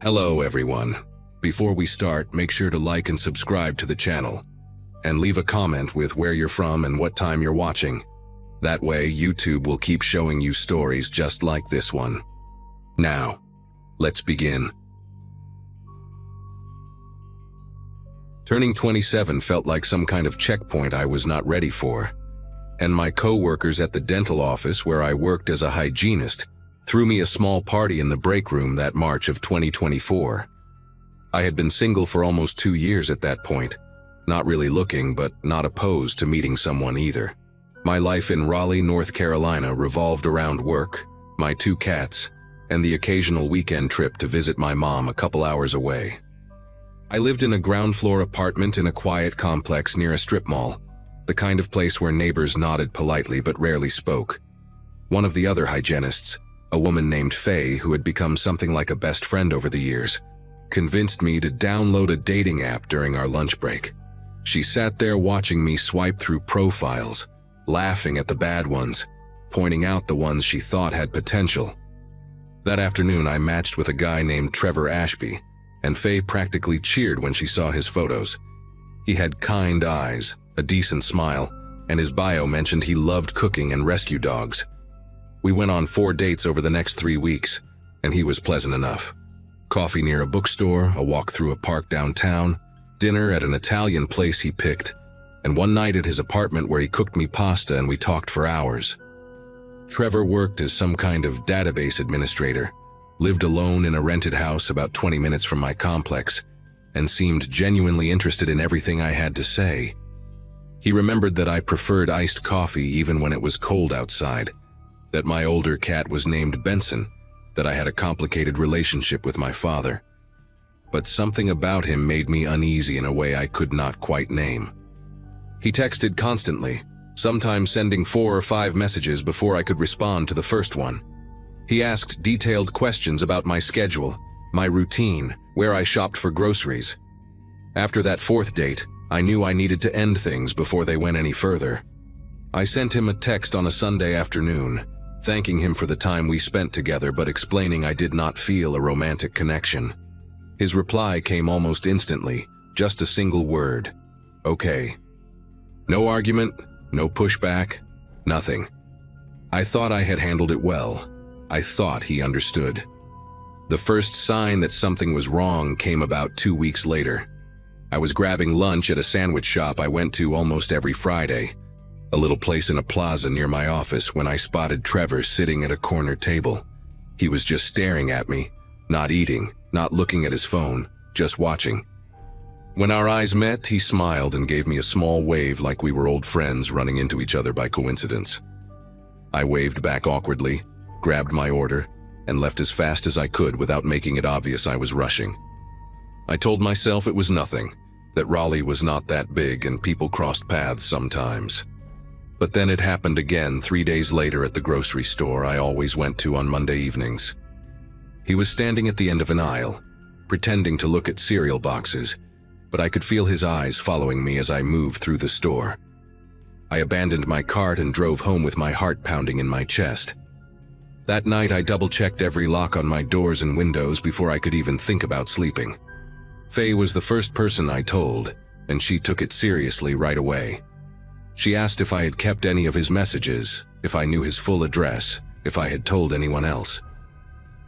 Hello everyone. Before we start, make sure to like and subscribe to the channel. And leave a comment with where you're from and what time you're watching. That way, YouTube will keep showing you stories just like this one. Now, let's begin. Turning 27 felt like some kind of checkpoint I was not ready for. And my co-workers at the dental office where I worked as a hygienist threw me a small party in the break room that March of 2024. I had been single for almost 2 years at that point, not really looking but not opposed to meeting someone either. My life in Raleigh, North Carolina revolved around work, my 2 cats, and the occasional weekend trip to visit my mom a couple hours away. I lived in a ground floor apartment in a quiet complex near a strip mall, the kind of place where neighbors nodded politely but rarely spoke. One of the other hygienists, a woman named Faye who had become something like a best friend over the years, convinced me to download a dating app during our lunch break. She sat there watching me swipe through profiles, laughing at the bad ones, pointing out the ones she thought had potential. That afternoon I matched with a guy named Trevor Ashby, and Faye practically cheered when she saw his photos. He had kind eyes, a decent smile, and his bio mentioned he loved cooking and rescue dogs. We went on 4 dates over the next 3 weeks, and he was pleasant enough. Coffee near a bookstore, a walk through a park downtown, dinner at an Italian place he picked, and one night at his apartment where he cooked me pasta and we talked for hours. Trevor worked as some kind of database administrator, lived alone in a rented house about 20 minutes from my complex, and seemed genuinely interested in everything I had to say. He remembered that I preferred iced coffee even when it was cold outside, that my older cat was named Benson, that I had a complicated relationship with my father. But something about him made me uneasy in a way I could not quite name. He texted constantly, sometimes sending 4 or 5 messages before I could respond to the first one. He asked detailed questions about my schedule, my routine, where I shopped for groceries. After that 4th date, I knew I needed to end things before they went any further. I sent him a text on a Sunday afternoon, thanking him for the time we spent together but explaining I did not feel a romantic connection. His reply came almost instantly, just a single word: okay. No argument, no pushback, nothing. I thought I had handled it well. I thought he understood. The first sign that something was wrong came about 2 weeks later. I was grabbing lunch at a sandwich shop I went to almost every Friday, a little place in a plaza near my office, when I spotted Trevor sitting at a corner table. He was just staring at me, not eating, not looking at his phone, just watching. When our eyes met, he smiled and gave me a small wave like we were old friends running into each other by coincidence. I waved back awkwardly, grabbed my order, and left as fast as I could without making it obvious I was rushing. I told myself it was nothing, that Raleigh was not that big and people crossed paths sometimes. But then it happened again 3 days later at the grocery store I always went to on Monday evenings. He was standing at the end of an aisle, pretending to look at cereal boxes, but I could feel his eyes following me as I moved through the store. I abandoned my cart and drove home with my heart pounding in my chest. That night I double-checked every lock on my doors and windows before I could even think about sleeping. Faye was the first person I told, and she took it seriously right away. She asked if I had kept any of his messages, if I knew his full address, if I had told anyone else.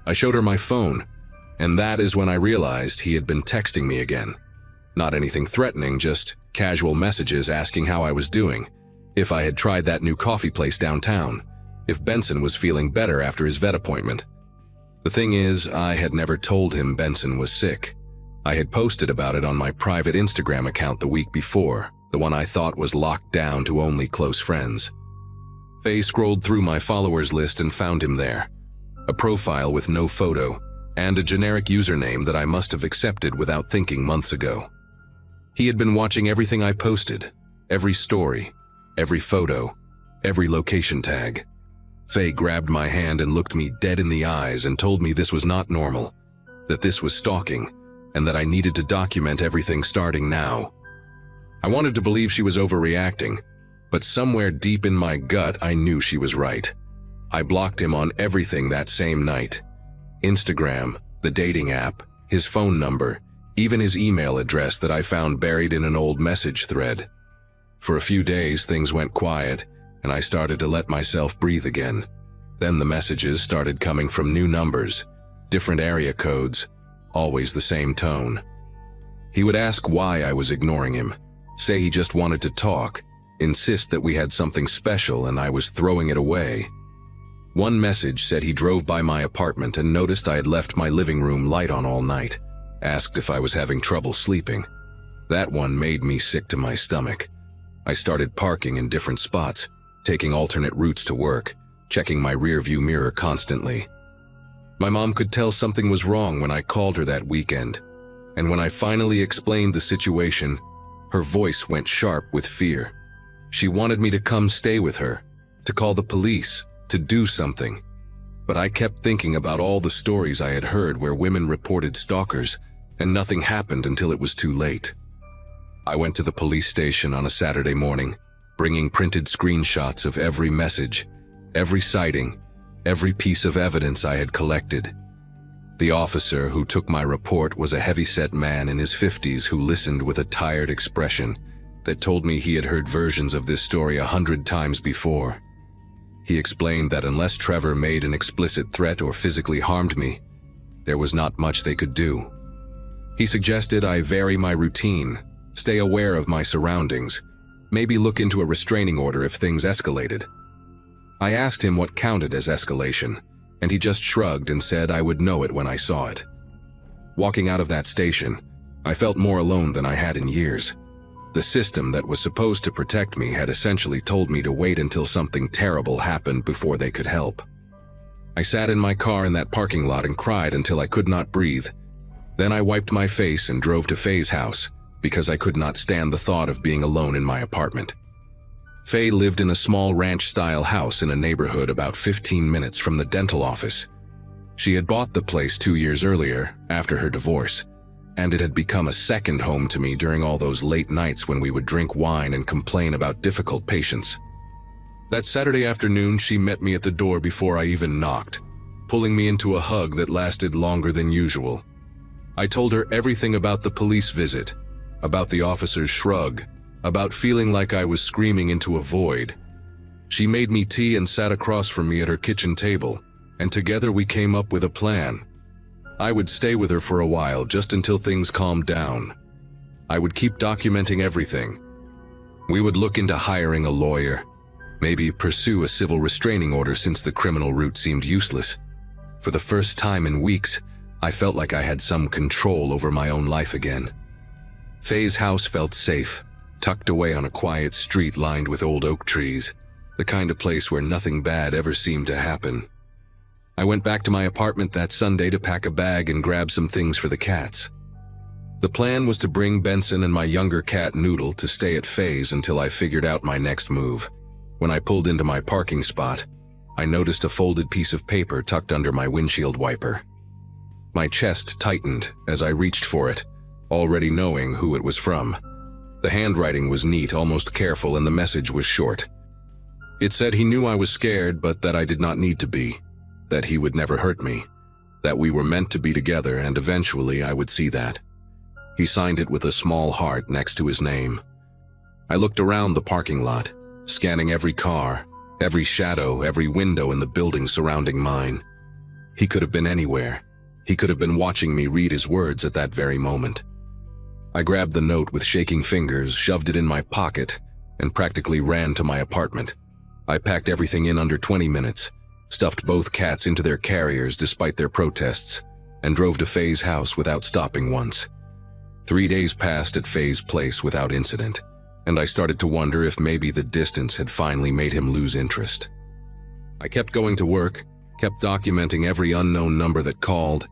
I showed her my phone, and that is when I realized he had been texting me again. Not anything threatening, just casual messages asking how I was doing, if I had tried that new coffee place downtown, if Benson was feeling better after his vet appointment. The thing is, I had never told him Benson was sick. I had posted about it on my private Instagram account the week before, the one I thought was locked down to only close friends. Faye scrolled through my followers list and found him there. A profile with no photo, and a generic username that I must have accepted without thinking months ago. He had been watching everything I posted, every story, every photo, every location tag. Faye grabbed my hand and looked me dead in the eyes and told me this was not normal, that this was stalking, and that I needed to document everything starting now. I wanted to believe she was overreacting, but somewhere deep in my gut I knew she was right. I blocked him on everything that same night. Instagram, the dating app, his phone number, even his email address that I found buried in an old message thread. For a few days, things went quiet, and I started to let myself breathe again. Then the messages started coming from new numbers, different area codes, always the same tone. He would ask why I was ignoring him, say he just wanted to talk, insist that we had something special and I was throwing it away. One message said he drove by my apartment and noticed I had left my living room light on all night, asked if I was having trouble sleeping. That one made me sick to my stomach. I started parking in different spots, taking alternate routes to work, checking my rearview mirror constantly. My mom could tell something was wrong when I called her that weekend, and when I finally explained the situation, her voice went sharp with fear. She wanted me to come stay with her, to call the police, to do something. But I kept thinking about all the stories I had heard where women reported stalkers, and nothing happened until it was too late. I went to the police station on a Saturday morning, bringing printed screenshots of every message, every sighting, every piece of evidence I had collected. The officer who took my report was a heavy-set man in his 50s who listened with a tired expression that told me he had heard versions of this story 100 times before. He explained that unless Trevor made an explicit threat or physically harmed me, there was not much they could do. He suggested I vary my routine, stay aware of my surroundings, maybe look into a restraining order if things escalated. I asked him what counted as escalation, and he just shrugged and said I would know it when I saw it. Walking out of that station, I felt more alone than I had in years. The system that was supposed to protect me had essentially told me to wait until something terrible happened before they could help. I sat in my car in that parking lot and cried until I could not breathe. Then I wiped my face and drove to Faye's house because I could not stand the thought of being alone in my apartment. Faye lived in a small ranch-style house in a neighborhood about 15 minutes from the dental office. She had bought the place 2 years earlier, after her divorce, and it had become a second home to me during all those late nights when we would drink wine and complain about difficult patients. That Saturday afternoon, she met me at the door before I even knocked, pulling me into a hug that lasted longer than usual. I told her everything about the police visit, about the officer's shrug, about feeling like I was screaming into a void. She made me tea and sat across from me at her kitchen table, and together we came up with a plan. I would stay with her for a while, just until things calmed down. I would keep documenting everything. We would look into hiring a lawyer, maybe pursue a civil restraining order since the criminal route seemed useless. For the first time in weeks, I felt like I had some control over my own life again. Faye's house felt safe, tucked away on a quiet street lined with old oak trees, the kind of place where nothing bad ever seemed to happen. I went back to my apartment that Sunday to pack a bag and grab some things for the cats. The plan was to bring Benson and my younger cat Noodle to stay at Faye's until I figured out my next move. When I pulled into my parking spot, I noticed a folded piece of paper tucked under my windshield wiper. My chest tightened as I reached for it, already knowing who it was from. The handwriting was neat, almost careful, and the message was short. It said he knew I was scared, but that I did not need to be. That he would never hurt me, that we were meant to be together, and eventually I would see that. He signed it with a small heart next to his name. I looked around the parking lot, scanning every car, every shadow, every window in the building surrounding mine. He could have been anywhere. He could have been watching me read his words at that very moment. I grabbed the note with shaking fingers, shoved it in my pocket, and practically ran to my apartment. I packed everything in under 20 minutes, stuffed both cats into their carriers despite their protests, and drove to Faye's house without stopping once. 3 days passed at Faye's place without incident, and I started to wonder if maybe the distance had finally made him lose interest. I kept going to work, kept documenting every unknown number that called,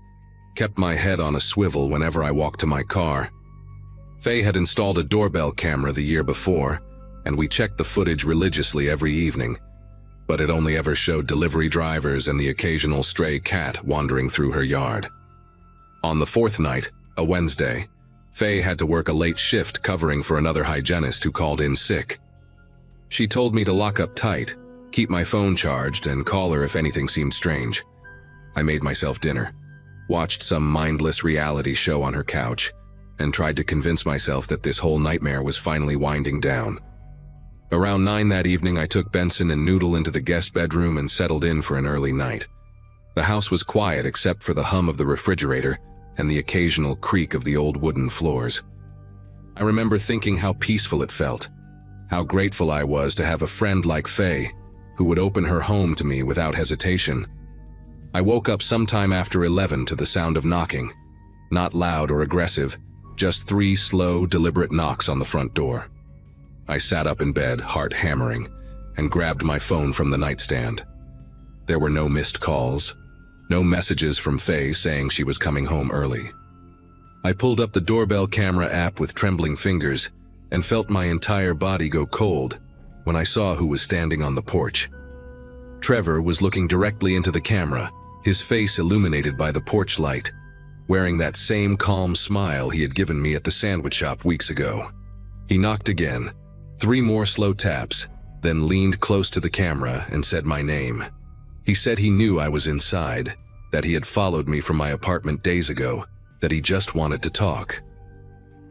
kept my head on a swivel whenever I walked to my car. Faye had installed a doorbell camera the year before, and we checked the footage religiously every evening, but it only ever showed delivery drivers and the occasional stray cat wandering through her yard. On the fourth night, a Wednesday, Faye had to work a late shift covering for another hygienist who called in sick. She told me to lock up tight, keep my phone charged, and call her if anything seemed strange. I made myself dinner. watched some mindless reality show on her couch, and tried to convince myself that this whole nightmare was finally winding down. Around 9 that evening, I took Benson and Noodle into the guest bedroom and settled in for an early night. The house was quiet except for the hum of the refrigerator and the occasional creak of the old wooden floors. I remember thinking how peaceful it felt, how grateful I was to have a friend like Faye, who would open her home to me without hesitation. I woke up sometime after 11 to the sound of knocking. Not loud or aggressive, just 3 slow, deliberate knocks on the front door. I sat up in bed, heart hammering, and grabbed my phone from the nightstand. There were no missed calls, no messages from Faye saying she was coming home early. I pulled up the doorbell camera app with trembling fingers and felt my entire body go cold when I saw who was standing on the porch. Trevor was looking directly into the camera, his face illuminated by the porch light, wearing that same calm smile he had given me at the sandwich shop weeks ago. He knocked again, 3 more slow taps, then leaned close to the camera and said my name. He said he knew I was inside, that he had followed me from my apartment days ago, that he just wanted to talk.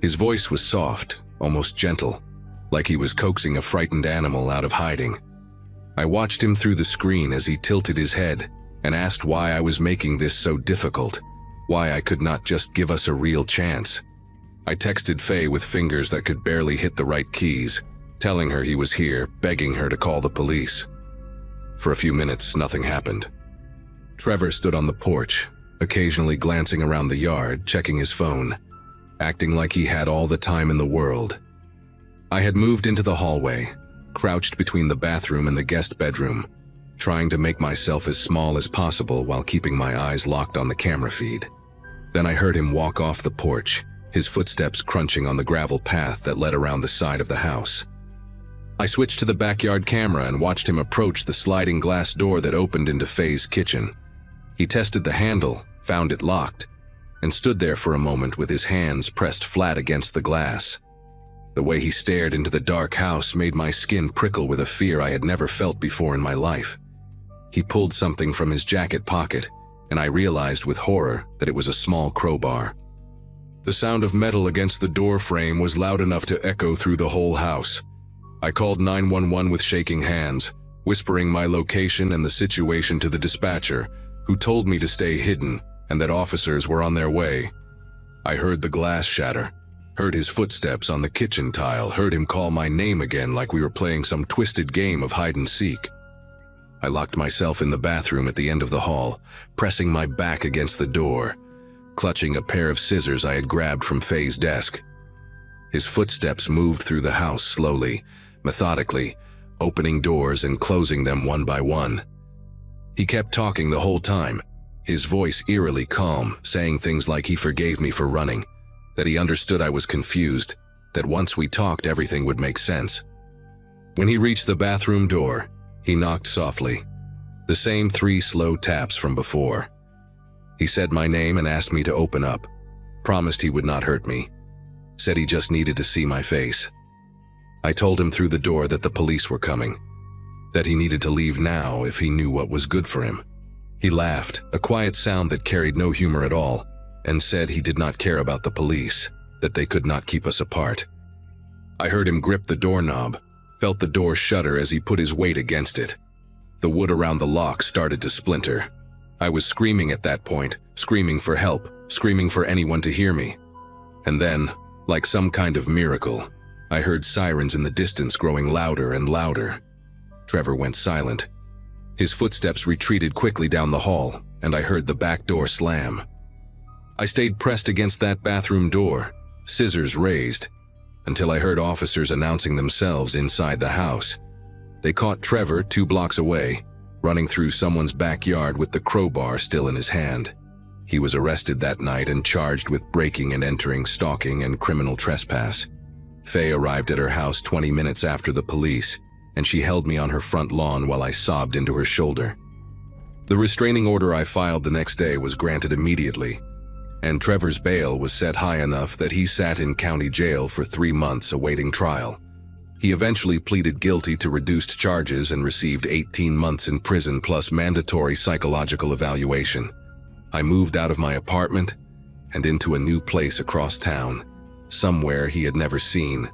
His voice was soft, almost gentle, like he was coaxing a frightened animal out of hiding. I watched him through the screen as he tilted his head and asked why I was making this so difficult, why I could not just give us a real chance. I texted Faye with fingers that could barely hit the right keys, telling her he was here, begging her to call the police. For a few minutes, nothing happened. Trevor stood on the porch, occasionally glancing around the yard, checking his phone, acting like he had all the time in the world. I had moved into the hallway, crouched between the bathroom and the guest bedroom, trying to make myself as small as possible while keeping my eyes locked on the camera feed. Then I heard him walk off the porch, his footsteps crunching on the gravel path that led around the side of the house. I switched to the backyard camera and watched him approach the sliding glass door that opened into Faye's kitchen. He tested the handle, found it locked, and stood there for a moment with his hands pressed flat against the glass. The way he stared into the dark house made my skin prickle with a fear I had never felt before in my life. He pulled something from his jacket pocket, and I realized with horror that it was a small crowbar. The sound of metal against the door frame was loud enough to echo through the whole house. I called 911 with shaking hands, whispering my location and the situation to the dispatcher, who told me to stay hidden and that officers were on their way. I heard the glass shatter, heard his footsteps on the kitchen tile, heard him call my name again like we were playing some twisted game of hide and seek. I locked myself in the bathroom at the end of the hall, pressing my back against the door, clutching a pair of scissors I had grabbed from Faye's desk. His footsteps moved through the house slowly, methodically, opening doors and closing them one by one. He kept talking the whole time, his voice eerily calm, saying things like he forgave me for running, that he understood I was confused, that once we talked everything would make sense. When he reached the bathroom door, he knocked softly, the same 3 slow taps from before. He said my name and asked me to open up, promised he would not hurt me, said he just needed to see my face. I told him through the door that the police were coming, that he needed to leave now if he knew what was good for him. He laughed, a quiet sound that carried no humor at all, and said he did not care about the police, that they could not keep us apart. I heard him grip the doorknob, felt the door shudder as he put his weight against it. The wood around the lock started to splinter. I was screaming at that point, screaming for help, screaming for anyone to hear me. And then, like some kind of miracle, I heard sirens in the distance growing louder and louder. Trevor went silent. His footsteps retreated quickly down the hall, and I heard the back door slam. I stayed pressed against that bathroom door, scissors raised, until I heard officers announcing themselves inside the house. They caught Trevor 2 blocks away, running through someone's backyard with the crowbar still in his hand. He was arrested that night and charged with breaking and entering, stalking, and criminal trespass. Faye arrived at her house 20 minutes after the police, and she held me on her front lawn while I sobbed into her shoulder. The restraining order I filed the next day was granted immediately, and Trevor's bail was set high enough that he sat in county jail for 3 months awaiting trial. He eventually pleaded guilty to reduced charges and received 18 months in prison plus mandatory psychological evaluation. I moved out of my apartment and into a new place across town, somewhere he had never seen,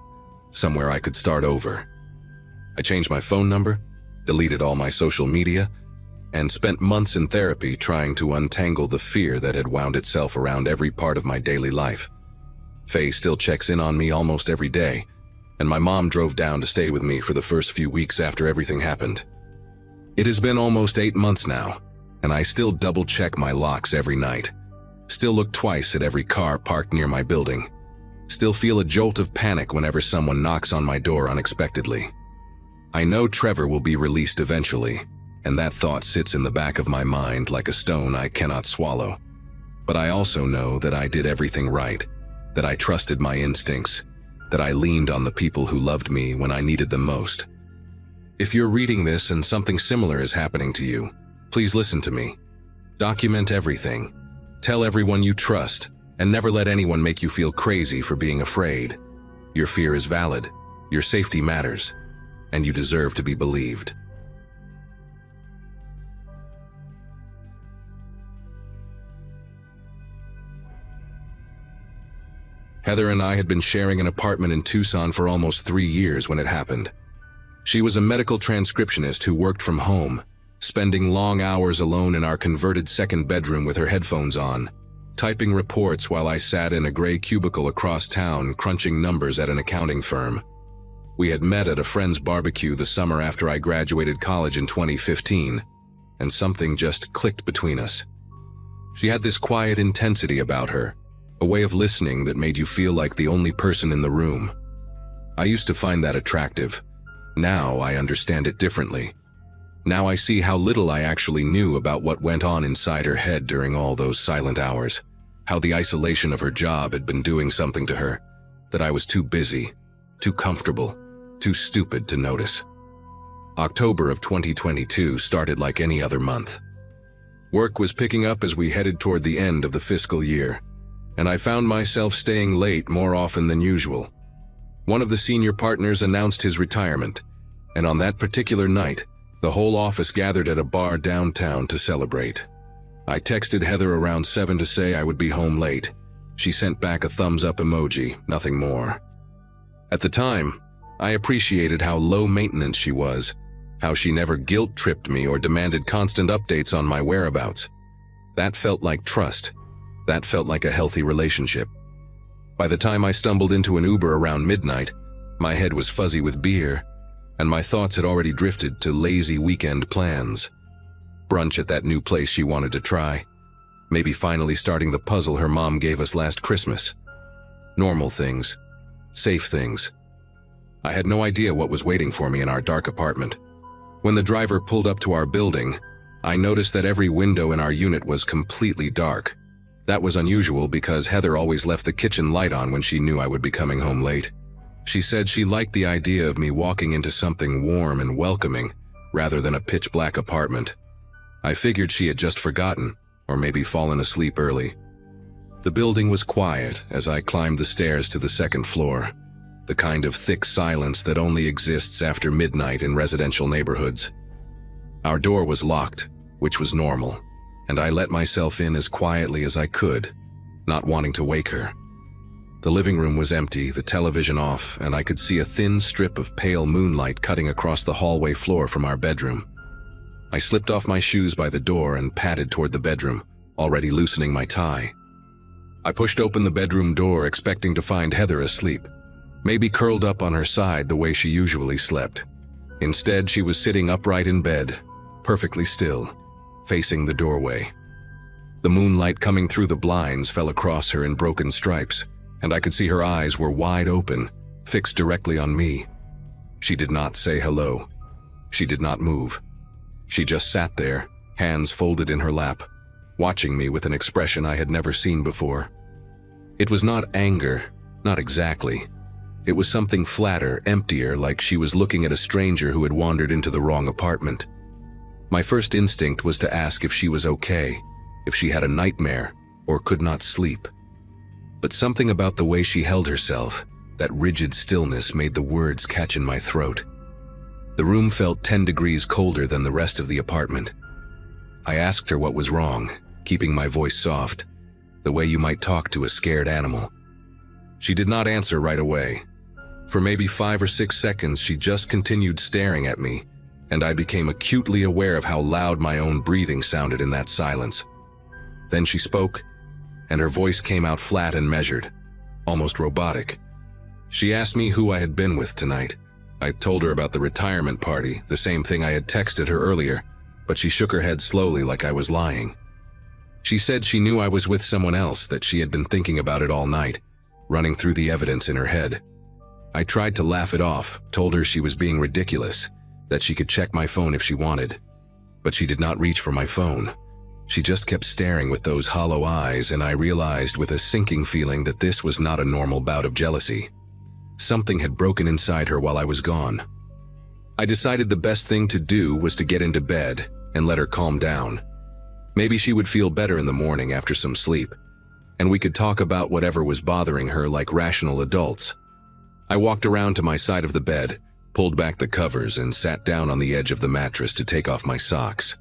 somewhere I could start over. I changed my phone number, deleted all my social media, and spent months in therapy trying to untangle the fear that had wound itself around every part of my daily life. Faye still checks in on me almost every day, and my mom drove down to stay with me for the first few weeks after everything happened. It has been almost 8 months now, and I still double-check my locks every night, still look twice at every car parked near my building, still feel a jolt of panic whenever someone knocks on my door unexpectedly. I know Trevor will be released eventually, and that thought sits in the back of my mind like a stone I cannot swallow. But I also know that I did everything right, that I trusted my instincts, that I leaned on the people who loved me when I needed them most. If you're reading this and something similar is happening to you, please listen to me. Document everything. Tell everyone you trust, and never let anyone make you feel crazy for being afraid. Your fear is valid, your safety matters, and you deserve to be believed. Heather and I had been sharing an apartment in Tucson for almost 3 years when it happened. She was a medical transcriptionist who worked from home, spending long hours alone in our converted second bedroom with her headphones on, typing reports while I sat in a gray cubicle across town crunching numbers at an accounting firm. We had met at a friend's barbecue the summer after I graduated college in 2015, and something just clicked between us. She had this quiet intensity about her, a way of listening that made you feel like the only person in the room. I used to find that attractive. Now I understand it differently. Now I see how little I actually knew about what went on inside her head during all those silent hours, how the isolation of her job had been doing something to her, that I was too busy, too comfortable, too stupid to notice. October of 2022 started like any other month. Work was picking up as we headed toward the end of the fiscal year, and I found myself staying late more often than usual. One of the senior partners announced his retirement, and on that particular night, the whole office gathered at a bar downtown to celebrate. I texted Heather around 7 to say I would be home late. She sent back a thumbs-up emoji, nothing more. At the time, I appreciated how low maintenance she was, how she never guilt-tripped me or demanded constant updates on my whereabouts. That felt like trust. That felt like a healthy relationship. By the time I stumbled into an Uber around midnight, my head was fuzzy with beer, and my thoughts had already drifted to lazy weekend plans. Brunch at that new place she wanted to try. Maybe finally starting the puzzle her mom gave us last Christmas. Normal things. Safe things. I had no idea what was waiting for me in our dark apartment. When the driver pulled up to our building, I noticed that every window in our unit was completely dark. That was unusual because Heather always left the kitchen light on when she knew I would be coming home late. She said she liked the idea of me walking into something warm and welcoming, rather than a pitch-black apartment. I figured she had just forgotten, or maybe fallen asleep early. The building was quiet as I climbed the stairs to the second floor, the kind of thick silence that only exists after midnight in residential neighborhoods. Our door was locked, which was normal, and I let myself in as quietly as I could, not wanting to wake her. The living room was empty, the television off, and I could see a thin strip of pale moonlight cutting across the hallway floor from our bedroom. I slipped off my shoes by the door and padded toward the bedroom, already loosening my tie. I pushed open the bedroom door, expecting to find Heather asleep, maybe curled up on her side the way she usually slept. Instead, she was sitting upright in bed, perfectly still, facing the doorway. The moonlight coming through the blinds fell across her in broken stripes, and I could see her eyes were wide open, fixed directly on me. She did not say hello. She did not move. She just sat there, hands folded in her lap, watching me with an expression I had never seen before. It was not anger, not exactly. It was something flatter, emptier, like she was looking at a stranger who had wandered into the wrong apartment. My first instinct was to ask if she was okay, if she had a nightmare, or could not sleep. But something about the way she held herself, that rigid stillness, made the words catch in my throat. The room felt 10 degrees colder than the rest of the apartment. I asked her what was wrong, keeping my voice soft, the way you might talk to a scared animal. She did not answer right away. For maybe 5 or 6 seconds, she just continued staring at me, and I became acutely aware of how loud my own breathing sounded in that silence. Then she spoke, and her voice came out flat and measured, almost robotic. She asked me who I had been with tonight. I told her about the retirement party, the same thing I had texted her earlier, but she shook her head slowly like I was lying. She said she knew I was with someone else, that she had been thinking about it all night, running through the evidence in her head. I tried to laugh it off, told her she was being ridiculous, that she could check my phone if she wanted. But she did not reach for my phone. She just kept staring with those hollow eyes, and I realized with a sinking feeling that this was not a normal bout of jealousy. Something had broken inside her while I was gone. I decided the best thing to do was to get into bed and let her calm down. Maybe she would feel better in the morning after some sleep, and we could talk about whatever was bothering her like rational adults. I walked around to my side of the bed, pulled back the covers, and sat down on the edge of the mattress to take off my socks.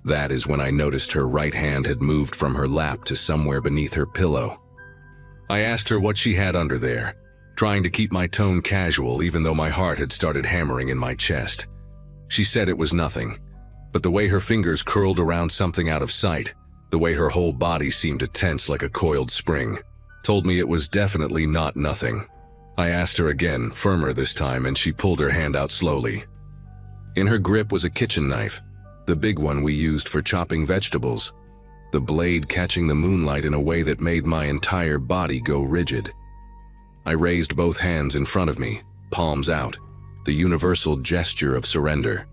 That is when I noticed her right hand had moved from her lap to somewhere beneath her pillow. I asked her what she had under there, trying to keep my tone casual even though my heart had started hammering in my chest. She said it was nothing, but the way her fingers curled around something out of sight, the way her whole body seemed to tense like a coiled spring, told me it was definitely not nothing. I asked her again, firmer this time, and she pulled her hand out slowly. In her grip was a kitchen knife, the big one we used for chopping vegetables, the blade catching the moonlight in a way that made my entire body go rigid. I raised both hands in front of me, palms out, the universal gesture of surrender.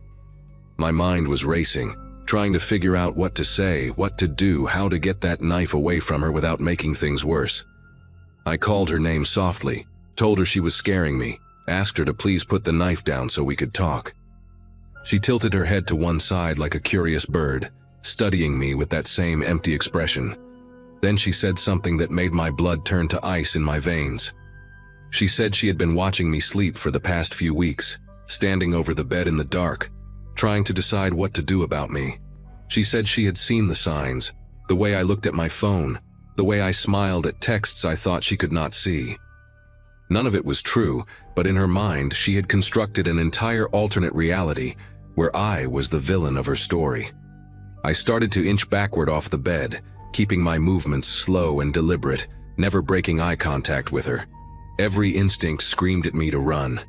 My mind was racing, trying to figure out what to say, what to do, how to get that knife away from her without making things worse. I called her name softly, told her she was scaring me, asked her to please put the knife down so we could talk. She tilted her head to one side like a curious bird, studying me with that same empty expression. Then she said something that made my blood turn to ice in my veins. She said she had been watching me sleep for the past few weeks, standing over the bed in the dark, trying to decide what to do about me. She said she had seen the signs, the way I looked at my phone, the way I smiled at texts I thought she could not see. None of it was true, but in her mind she had constructed an entire alternate reality where I was the villain of her story. I started to inch backward off the bed, keeping my movements slow and deliberate, never breaking eye contact with her. Every instinct screamed at me to run,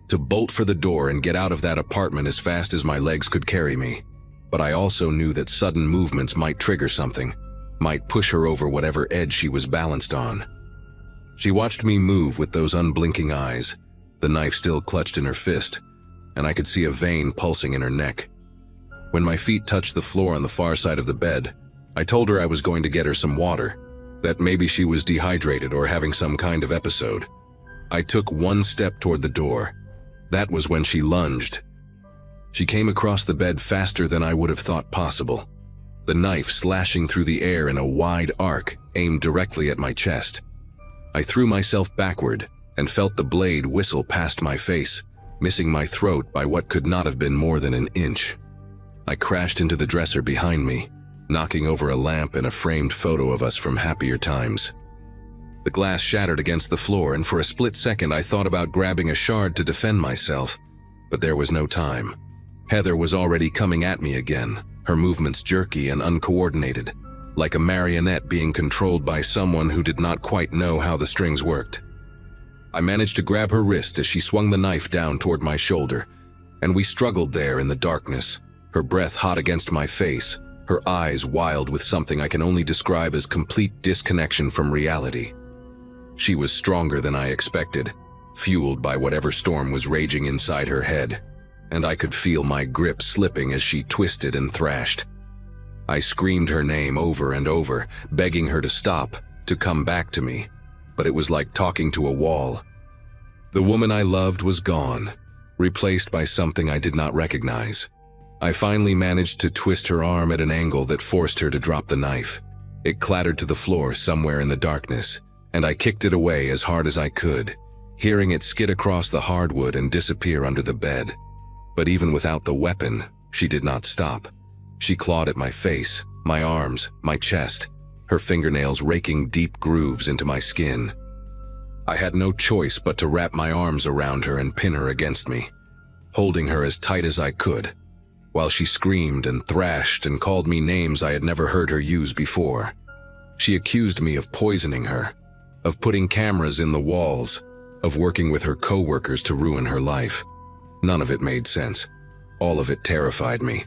to bolt for the door and get out of that apartment as fast as my legs could carry me. But I also knew that sudden movements might trigger something, might push her over whatever edge she was balanced on. She watched me move with those unblinking eyes, the knife still clutched in her fist, and I could see a vein pulsing in her neck. When my feet touched the floor on the far side of the bed, I told her I was going to get her some water, that maybe she was dehydrated or having some kind of episode. I took one step toward the door. That was when she lunged. She came across the bed faster than I would have thought possible, the knife slashing through the air in a wide arc aimed directly at my chest. I threw myself backward and felt the blade whistle past my face, missing my throat by what could not have been more than an inch. I crashed into the dresser behind me, knocking over a lamp and a framed photo of us from happier times. The glass shattered against the floor, and for a split second I thought about grabbing a shard to defend myself, but there was no time. Heather was already coming at me again, her movements jerky and uncoordinated, like a marionette being controlled by someone who did not quite know how the strings worked. I managed to grab her wrist as she swung the knife down toward my shoulder, and we struggled there in the darkness, her breath hot against my face, her eyes wild with something I can only describe as complete disconnection from reality. She was stronger than I expected, fueled by whatever storm was raging inside her head, and I could feel my grip slipping as she twisted and thrashed. I screamed her name over and over, begging her to stop, to come back to me, but it was like talking to a wall. The woman I loved was gone, replaced by something I did not recognize. I finally managed to twist her arm at an angle that forced her to drop the knife. It clattered to the floor somewhere in the darkness, and I kicked it away as hard as I could, hearing it skid across the hardwood and disappear under the bed. But even without the weapon, she did not stop. She clawed at my face, my arms, my chest, her fingernails raking deep grooves into my skin. I had no choice but to wrap my arms around her and pin her against me, holding her as tight as I could, while she screamed and thrashed and called me names I had never heard her use before. She accused me of poisoning her, of putting cameras in the walls, of working with her co-workers to ruin her life. None of it made sense. All of it terrified me.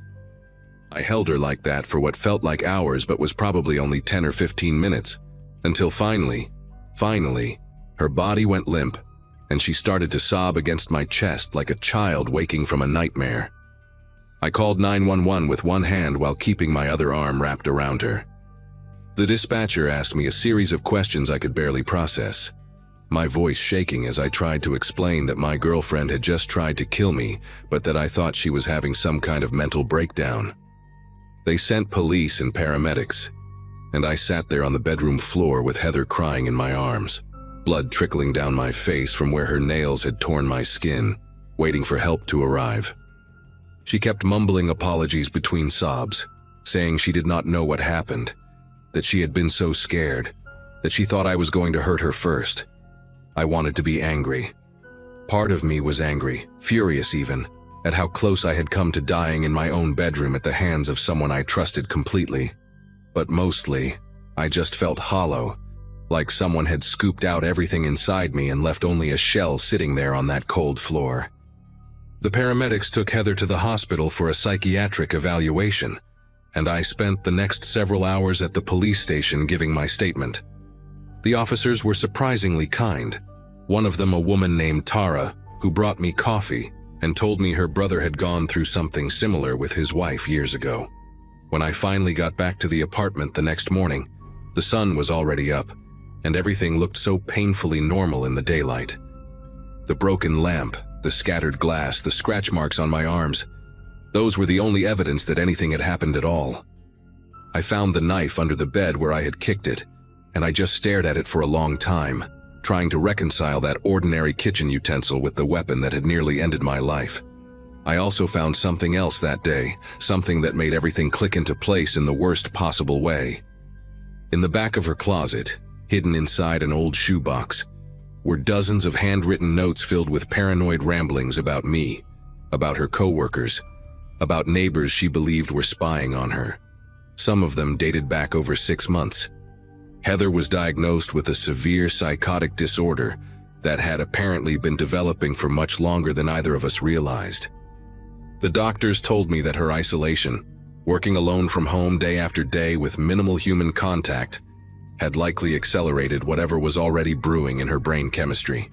I held her like that for what felt like hours but was probably only 10 or 15 minutes, until finally, her body went limp, and she started to sob against my chest like a child waking from a nightmare. I called 911 with one hand while keeping my other arm wrapped around her. The dispatcher asked me a series of questions I could barely process, my voice shaking as I tried to explain that my girlfriend had just tried to kill me, but that I thought she was having some kind of mental breakdown. They sent police and paramedics, and I sat there on the bedroom floor with Heather crying in my arms, blood trickling down my face from where her nails had torn my skin, waiting for help to arrive. She kept mumbling apologies between sobs, saying she did not know what happened, that she had been so scared, that she thought I was going to hurt her first. I wanted to be angry. Part of me was angry, furious even, at how close I had come to dying in my own bedroom at the hands of someone I trusted completely. But mostly, I just felt hollow, like someone had scooped out everything inside me and left only a shell sitting there on that cold floor. The paramedics took Heather to the hospital for a psychiatric evaluation, and I spent the next several hours at the police station giving my statement. The officers were surprisingly kind, one of them a woman named Tara, who brought me coffee and told me her brother had gone through something similar with his wife years ago. When I finally got back to the apartment the next morning, the sun was already up, and everything looked so painfully normal in the daylight. The broken lamp, the scattered glass, the scratch marks on my arms, those were the only evidence that anything had happened at all. I found the knife under the bed where I had kicked it, and I just stared at it for a long time, trying to reconcile that ordinary kitchen utensil with the weapon that had nearly ended my life. I also found something else that day, something that made everything click into place in the worst possible way. In the back of her closet, hidden inside an old shoebox, were dozens of handwritten notes filled with paranoid ramblings about me, about her co-workers, about neighbors she believed were spying on her. Some of them dated back over 6 months. Heather was diagnosed with a severe psychotic disorder that had apparently been developing for much longer than either of us realized. The doctors told me that her isolation, working alone from home day after day with minimal human contact, had likely accelerated whatever was already brewing in her brain chemistry.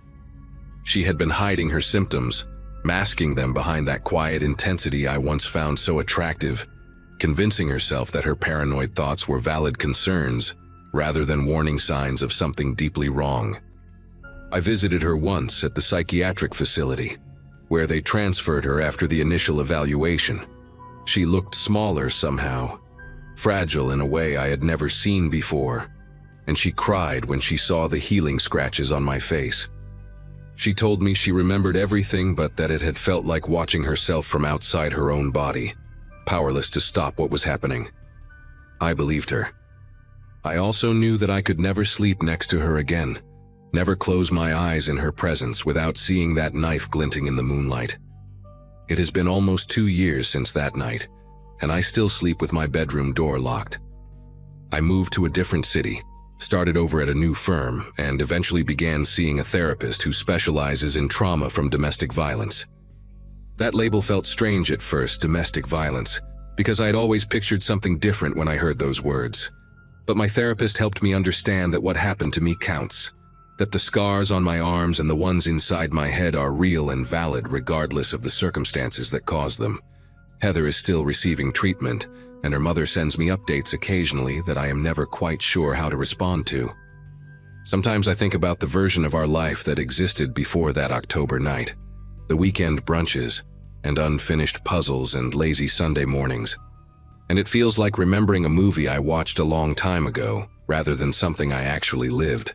She had been hiding her symptoms, masking them behind that quiet intensity I once found so attractive, convincing herself that her paranoid thoughts were valid concerns rather than warning signs of something deeply wrong. I visited her once at the psychiatric facility, where they transferred her after the initial evaluation. She looked smaller somehow, fragile in a way I had never seen before, and she cried when she saw the healing scratches on my face. She told me she remembered everything but that it had felt like watching herself from outside her own body, powerless to stop what was happening. I believed her. I also knew that I could never sleep next to her again, never close my eyes in her presence without seeing that knife glinting in the moonlight. It has been almost 2 years since that night, and I still sleep with my bedroom door locked. I moved to a different city, started over at a new firm, and eventually began seeing a therapist who specializes in trauma from domestic violence. That label felt strange at first, domestic violence, because I had always pictured something different when I heard those words. But my therapist helped me understand that what happened to me counts, that the scars on my arms and the ones inside my head are real and valid regardless of the circumstances that caused them. Heather is still receiving treatment, and her mother sends me updates occasionally that I am never quite sure how to respond to. Sometimes I think about the version of our life that existed before that October night, the weekend brunches, and unfinished puzzles and lazy Sunday mornings. And it feels like remembering a movie I watched a long time ago, rather than something I actually lived.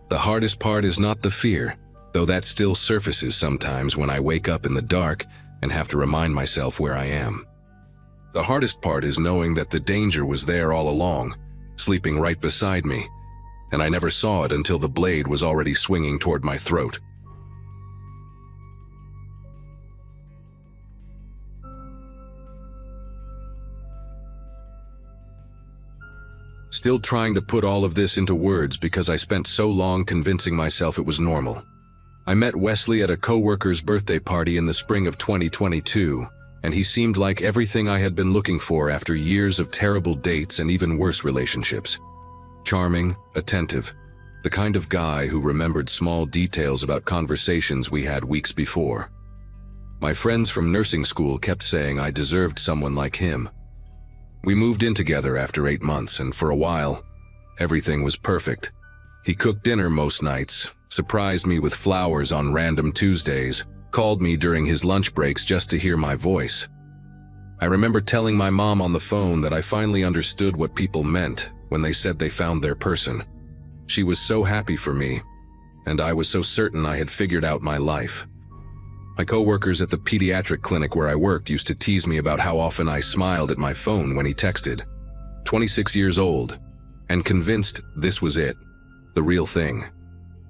The hardest part is not the fear, though that still surfaces sometimes when I wake up in the dark and have to remind myself where I am. The hardest part is knowing that the danger was there all along, sleeping right beside me, and I never saw it until the blade was already swinging toward my throat. Still trying to put all of this into words because I spent so long convincing myself it was normal. I met Wesley at a coworker's birthday party in the spring of 2022, and he seemed like everything I had been looking for after years of terrible dates and even worse relationships. Charming, attentive, the kind of guy who remembered small details about conversations we had weeks before. My friends from nursing school kept saying I deserved someone like him. We moved in together after 8 months, and for a while, everything was perfect. He cooked dinner most nights, surprised me with flowers on random Tuesdays, called me during his lunch breaks just to hear my voice. I remember telling my mom on the phone that I finally understood what people meant when they said they found their person. She was so happy for me, and I was so certain I had figured out my life. My coworkers at the pediatric clinic where I worked used to tease me about how often I smiled at my phone when he texted. 26 years old, and convinced this was it, the real thing,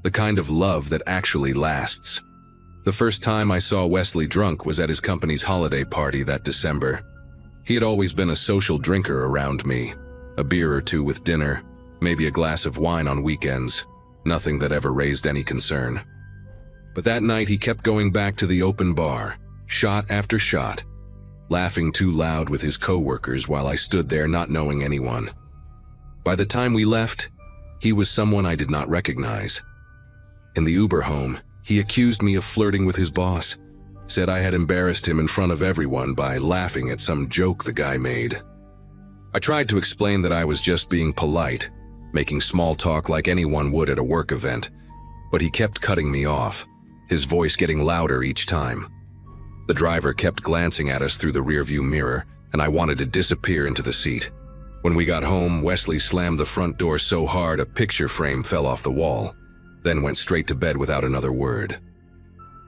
the kind of love that actually lasts. The first time I saw Wesley drunk was at his company's holiday party that December. He had always been a social drinker around me, a beer or two with dinner, maybe a glass of wine on weekends, nothing that ever raised any concern. But that night he kept going back to the open bar, shot after shot, laughing too loud with his coworkers while I stood there not knowing anyone. By the time we left, he was someone I did not recognize. In the Uber home, he accused me of flirting with his boss, said I had embarrassed him in front of everyone by laughing at some joke the guy made. I tried to explain that I was just being polite, making small talk like anyone would at a work event, but he kept cutting me off, his voice getting louder each time. The driver kept glancing at us through the rearview mirror, and I wanted to disappear into the seat. When we got home, Wesley slammed the front door so hard a picture frame fell off the wall, then went straight to bed without another word.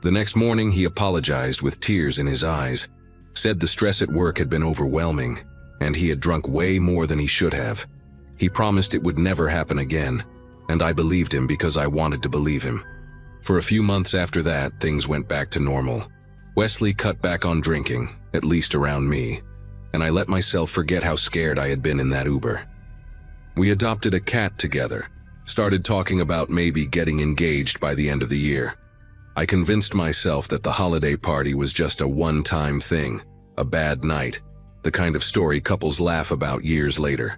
The next morning, he apologized with tears in his eyes, said the stress at work had been overwhelming, and he had drunk way more than he should have. He promised it would never happen again, and I believed him because I wanted to believe him. For a few months after that, things went back to normal. Wesley cut back on drinking, at least around me, and I let myself forget how scared I had been in that Uber. We adopted a cat together, started talking about maybe getting engaged by the end of the year. I convinced myself that the holiday party was just a one-time thing, a bad night, the kind of story couples laugh about years later.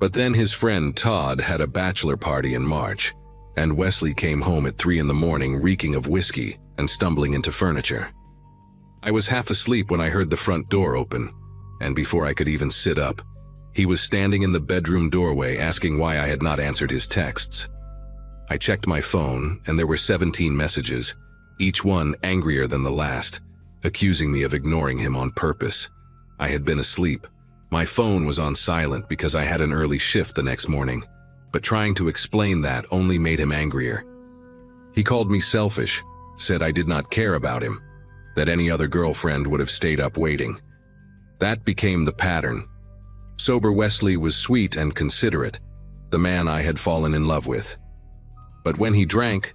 But then his friend Todd had a bachelor party in March, and Wesley came home at 3 a.m. reeking of whiskey and stumbling into furniture. I was half asleep when I heard the front door open, and before I could even sit up, he was standing in the bedroom doorway asking why I had not answered his texts. I checked my phone, and there were 17 messages, each one angrier than the last, accusing me of ignoring him on purpose. I had been asleep. My phone was on silent because I had an early shift the next morning, but trying to explain that only made him angrier. He called me selfish, said I did not care about him, that any other girlfriend would have stayed up waiting. That became the pattern. Sober Wesley was sweet and considerate, the man I had fallen in love with. But when he drank,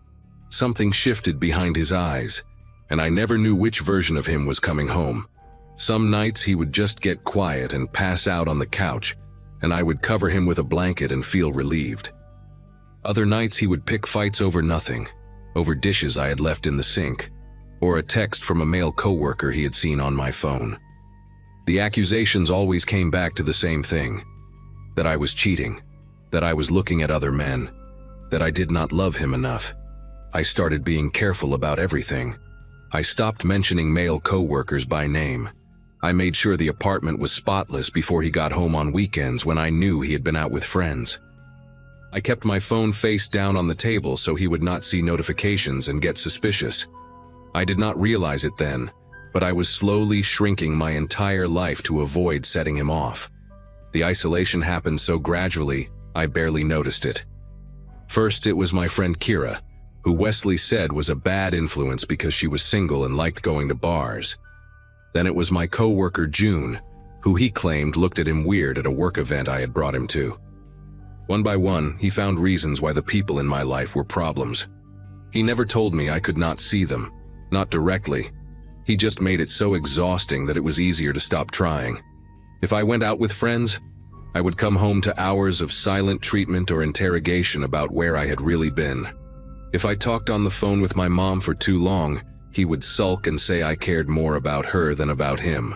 something shifted behind his eyes, and I never knew which version of him was coming home. Some nights he would just get quiet and pass out on the couch, and I would cover him with a blanket and feel relieved. Other nights he would pick fights over nothing, over dishes I had left in the sink, or a text from a male coworker he had seen on my phone. The accusations always came back to the same thing, that I was cheating, that I was looking at other men, that I did not love him enough. I started being careful about everything. I stopped mentioning male coworkers by name. I made sure the apartment was spotless before he got home on weekends when I knew he had been out with friends. I kept my phone face down on the table so he would not see notifications and get suspicious. I did not realize it then, but I was slowly shrinking my entire life to avoid setting him off. The isolation happened so gradually, I barely noticed it. First, it was my friend Kira, who Wesley said was a bad influence because she was single and liked going to bars. Then it was my coworker June, who he claimed looked at him weird at a work event I had brought him to. One by one, he found reasons why the people in my life were problems. He never told me I could not see them, not directly. He just made it so exhausting that it was easier to stop trying. If I went out with friends, I would come home to hours of silent treatment or interrogation about where I had really been. If I talked on the phone with my mom for too long, he would sulk and say I cared more about her than about him.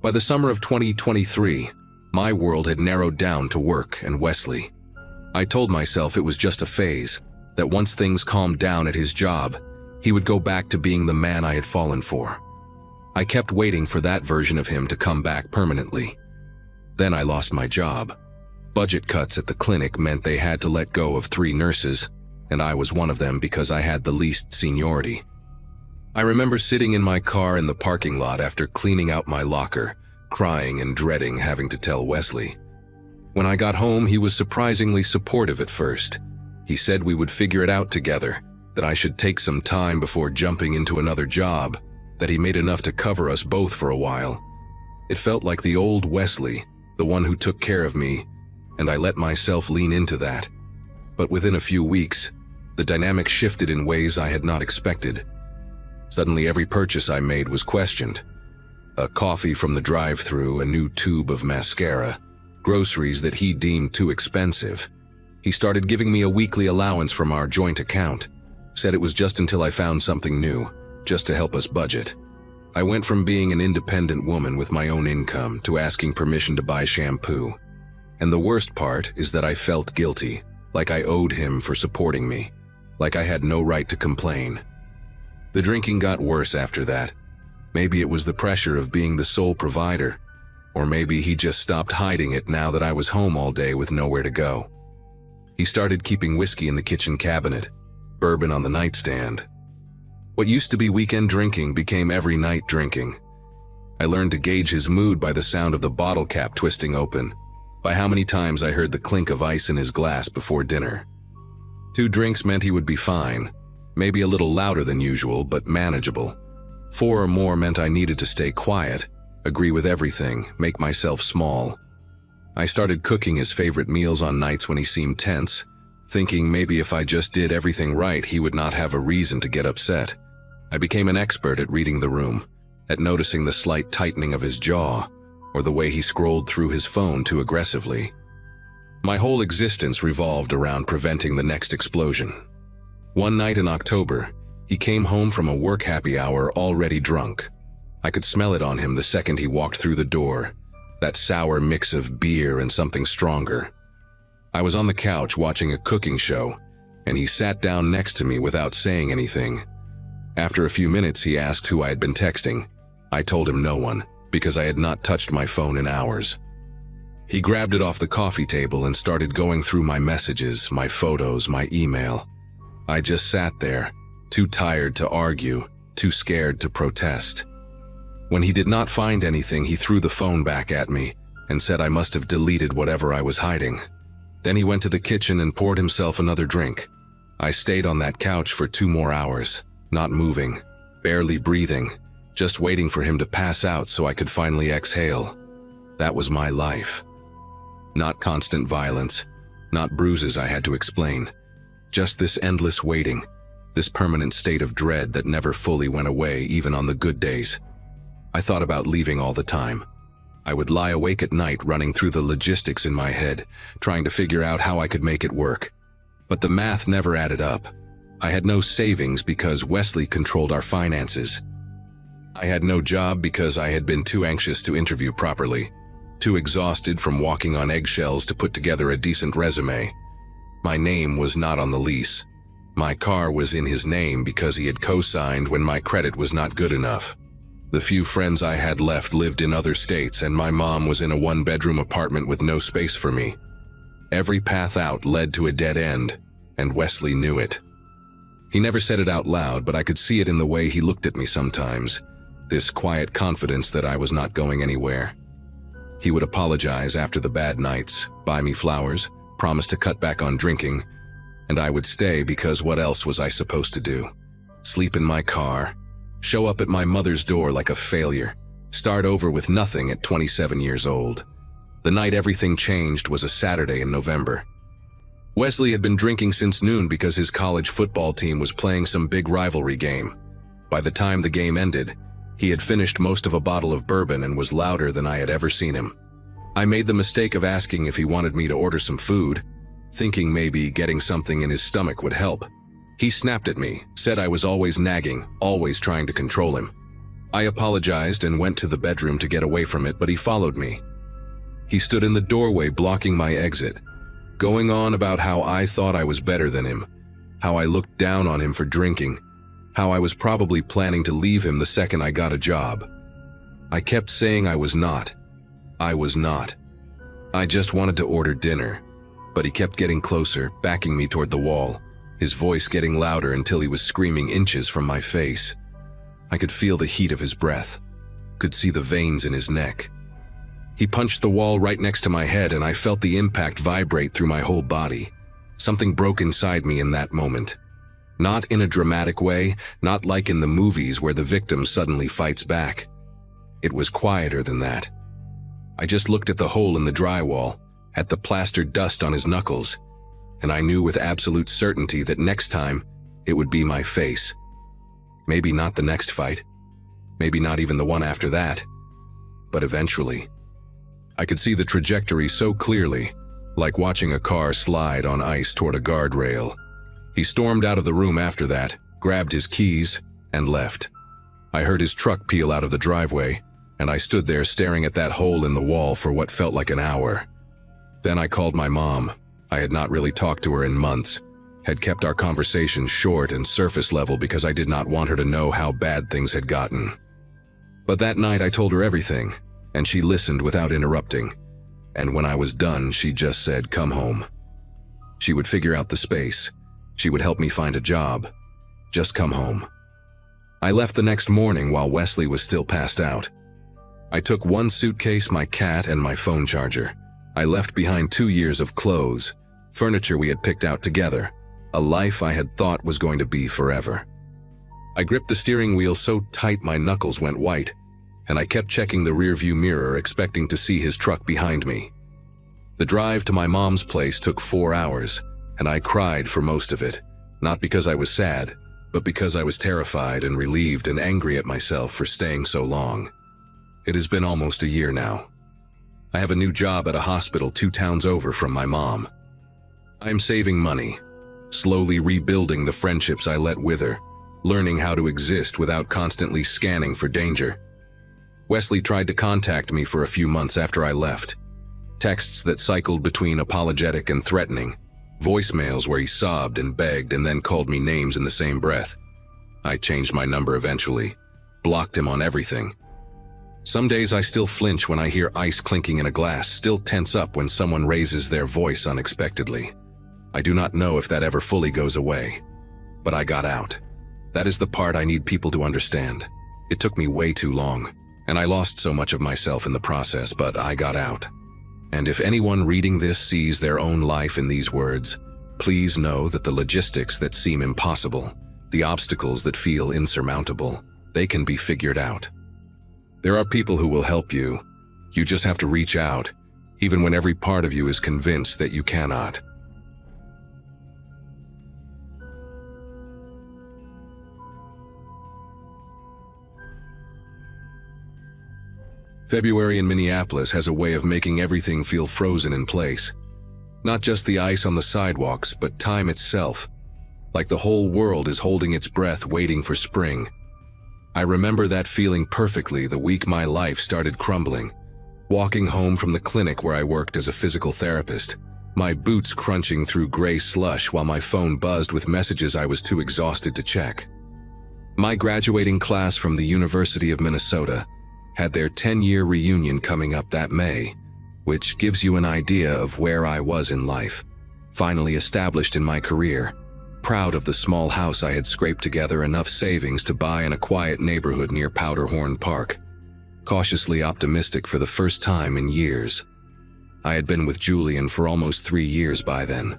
By the summer of 2023, my world had narrowed down to work and Wesley. I told myself it was just a phase, that once things calmed down at his job, he would go back to being the man I had fallen for. I kept waiting for that version of him to come back permanently. Then I lost my job. Budget cuts at the clinic meant they had to let go of 3 nurses, and I was one of them because I had the least seniority. I remember sitting in my car in the parking lot after cleaning out my locker, crying and dreading having to tell Wesley. When I got home, he was surprisingly supportive at first. He said we would figure it out together, that I should take some time before jumping into another job, that he made enough to cover us both for a while. It felt like the old Wesley, the one who took care of me, and I let myself lean into that. But within a few weeks, the dynamic shifted in ways I had not expected. Suddenly every purchase I made was questioned. A coffee from the drive-thru, a new tube of mascara, groceries that he deemed too expensive. He started giving me a weekly allowance from our joint account, said it was just until I found something new, just to help us budget. I went from being an independent woman with my own income to asking permission to buy shampoo. And the worst part is that I felt guilty, like I owed him for supporting me, like I had no right to complain. The drinking got worse after that. Maybe it was the pressure of being the sole provider, or maybe he just stopped hiding it now that I was home all day with nowhere to go. He started keeping whiskey in the kitchen cabinet, bourbon on the nightstand. What used to be weekend drinking became every night drinking. I learned to gauge his mood by the sound of the bottle cap twisting open, by how many times I heard the clink of ice in his glass before dinner. 2 drinks meant he would be fine, maybe a little louder than usual, but manageable. 4 or more meant I needed to stay quiet, agree with everything, make myself small. I started cooking his favorite meals on nights when he seemed tense, thinking maybe if I just did everything right, he would not have a reason to get upset. I became an expert at reading the room, at noticing the slight tightening of his jaw, or the way he scrolled through his phone too aggressively. My whole existence revolved around preventing the next explosion. One night in October, he came home from a work happy hour already drunk. I could smell it on him the second he walked through the door, that sour mix of beer and something stronger. I was on the couch watching a cooking show, and he sat down next to me without saying anything. After a few minutes, he asked who I had been texting. I told him no one, because I had not touched my phone in hours. He grabbed it off the coffee table and started going through my messages, my photos, my email. I just sat there, too tired to argue, too scared to protest. When he did not find anything, he threw the phone back at me and said I must have deleted whatever I was hiding. Then he went to the kitchen and poured himself another drink. I stayed on that couch for 2 more hours, not moving, barely breathing, just waiting for him to pass out so I could finally exhale. That was my life. Not constant violence, not bruises I had to explain, just this endless waiting, this permanent state of dread that never fully went away even on the good days. I thought about leaving all the time. I would lie awake at night running through the logistics in my head, trying to figure out how I could make it work. But the math never added up. I had no savings because Wesley controlled our finances. I had no job because I had been too anxious to interview properly, too exhausted from walking on eggshells to put together a decent resume. My name was not on the lease. My car was in his name because he had co-signed when my credit was not good enough. The few friends I had left lived in other states, and my mom was in a 1-bedroom apartment with no space for me. Every path out led to a dead end, and Wesley knew it. He never said it out loud, but I could see it in the way he looked at me sometimes, this quiet confidence that I was not going anywhere. He would apologize after the bad nights, buy me flowers, promise to cut back on drinking, and I would stay because what else was I supposed to do? Sleep in my car, show up at my mother's door like a failure, Start over with nothing at 27 years old. The night everything changed was a Saturday in November. Wesley had been drinking since noon because his college football team was playing some big rivalry game. By the time the game ended, he had finished most of a bottle of bourbon and was louder than I had ever seen him. I made the mistake of asking if he wanted me to order some food, thinking maybe getting something in his stomach would help. He snapped at me, said I was always nagging, always trying to control him. I apologized and went to the bedroom to get away from it, but he followed me. He stood in the doorway blocking my exit, going on about how I thought I was better than him, how I looked down on him for drinking, how I was probably planning to leave him the second I got a job. I kept saying I was not. I was not. I just wanted to order dinner, but he kept getting closer, backing me toward the wall, his voice getting louder until he was screaming inches from my face. I could feel the heat of his breath, could see the veins in his neck. He punched the wall right next to my head and I felt the impact vibrate through my whole body. Something broke inside me in that moment. Not in a dramatic way, not like in the movies where the victim suddenly fights back. It was quieter than that. I just looked at the hole in the drywall, at the plastered dust on his knuckles, and I knew with absolute certainty that next time, it would be my face. Maybe not the next fight, maybe not even the one after that, but eventually. I could see the trajectory so clearly, like watching a car slide on ice toward a guardrail. He stormed out of the room after that, grabbed his keys, and left. I heard his truck peel out of the driveway, and I stood there staring at that hole in the wall for what felt like an hour. Then I called my mom. I had not really talked to her in months, had kept our conversation short and surface level because I did not want her to know how bad things had gotten. But that night I told her everything, and she listened without interrupting. And when I was done, she just said, "Come home." She would figure out the space. She would help me find a job. Just come home. I left the next morning while Wesley was still passed out. I took one suitcase, my cat, and my phone charger. I left behind 2 years of clothes, furniture we had picked out together, a life I had thought was going to be forever. I gripped the steering wheel so tight my knuckles went white, and I kept checking the rearview mirror expecting to see his truck behind me. The drive to my mom's place took 4 hours, and I cried for most of it, not because I was sad, but because I was terrified and relieved and angry at myself for staying so long. It has been almost a year now. I have a new job at a hospital 2 towns over from my mom. I am saving money, slowly rebuilding the friendships I let wither, learning how to exist without constantly scanning for danger. Wesley tried to contact me for a few months after I left. Texts that cycled between apologetic and threatening, voicemails where he sobbed and begged and then called me names in the same breath. I changed my number eventually, blocked him on everything. Some days I still flinch when I hear ice clinking in a glass, still tense up when someone raises their voice unexpectedly. I do not know if that ever fully goes away, but I got out. That is the part I need people to understand. It took me way too long, and I lost so much of myself in the process, but I got out. And if anyone reading this sees their own life in these words, please know that the logistics that seem impossible, the obstacles that feel insurmountable, they can be figured out. There are people who will help you. You just have to reach out, even when every part of you is convinced that you cannot. February in Minneapolis has a way of making everything feel frozen in place. Not just the ice on the sidewalks, but time itself. Like the whole world is holding its breath waiting for spring. I remember that feeling perfectly the week my life started crumbling. Walking home from the clinic where I worked as a physical therapist, my boots crunching through gray slush while my phone buzzed with messages I was too exhausted to check. My graduating class from the University of Minnesota had their 10-year reunion coming up that May, which gives you an idea of where I was in life. Finally established in my career, proud of the small house I had scraped together enough savings to buy in a quiet neighborhood near Powderhorn Park. Cautiously optimistic for the first time in years. I had been with Julian for almost 3 years by then.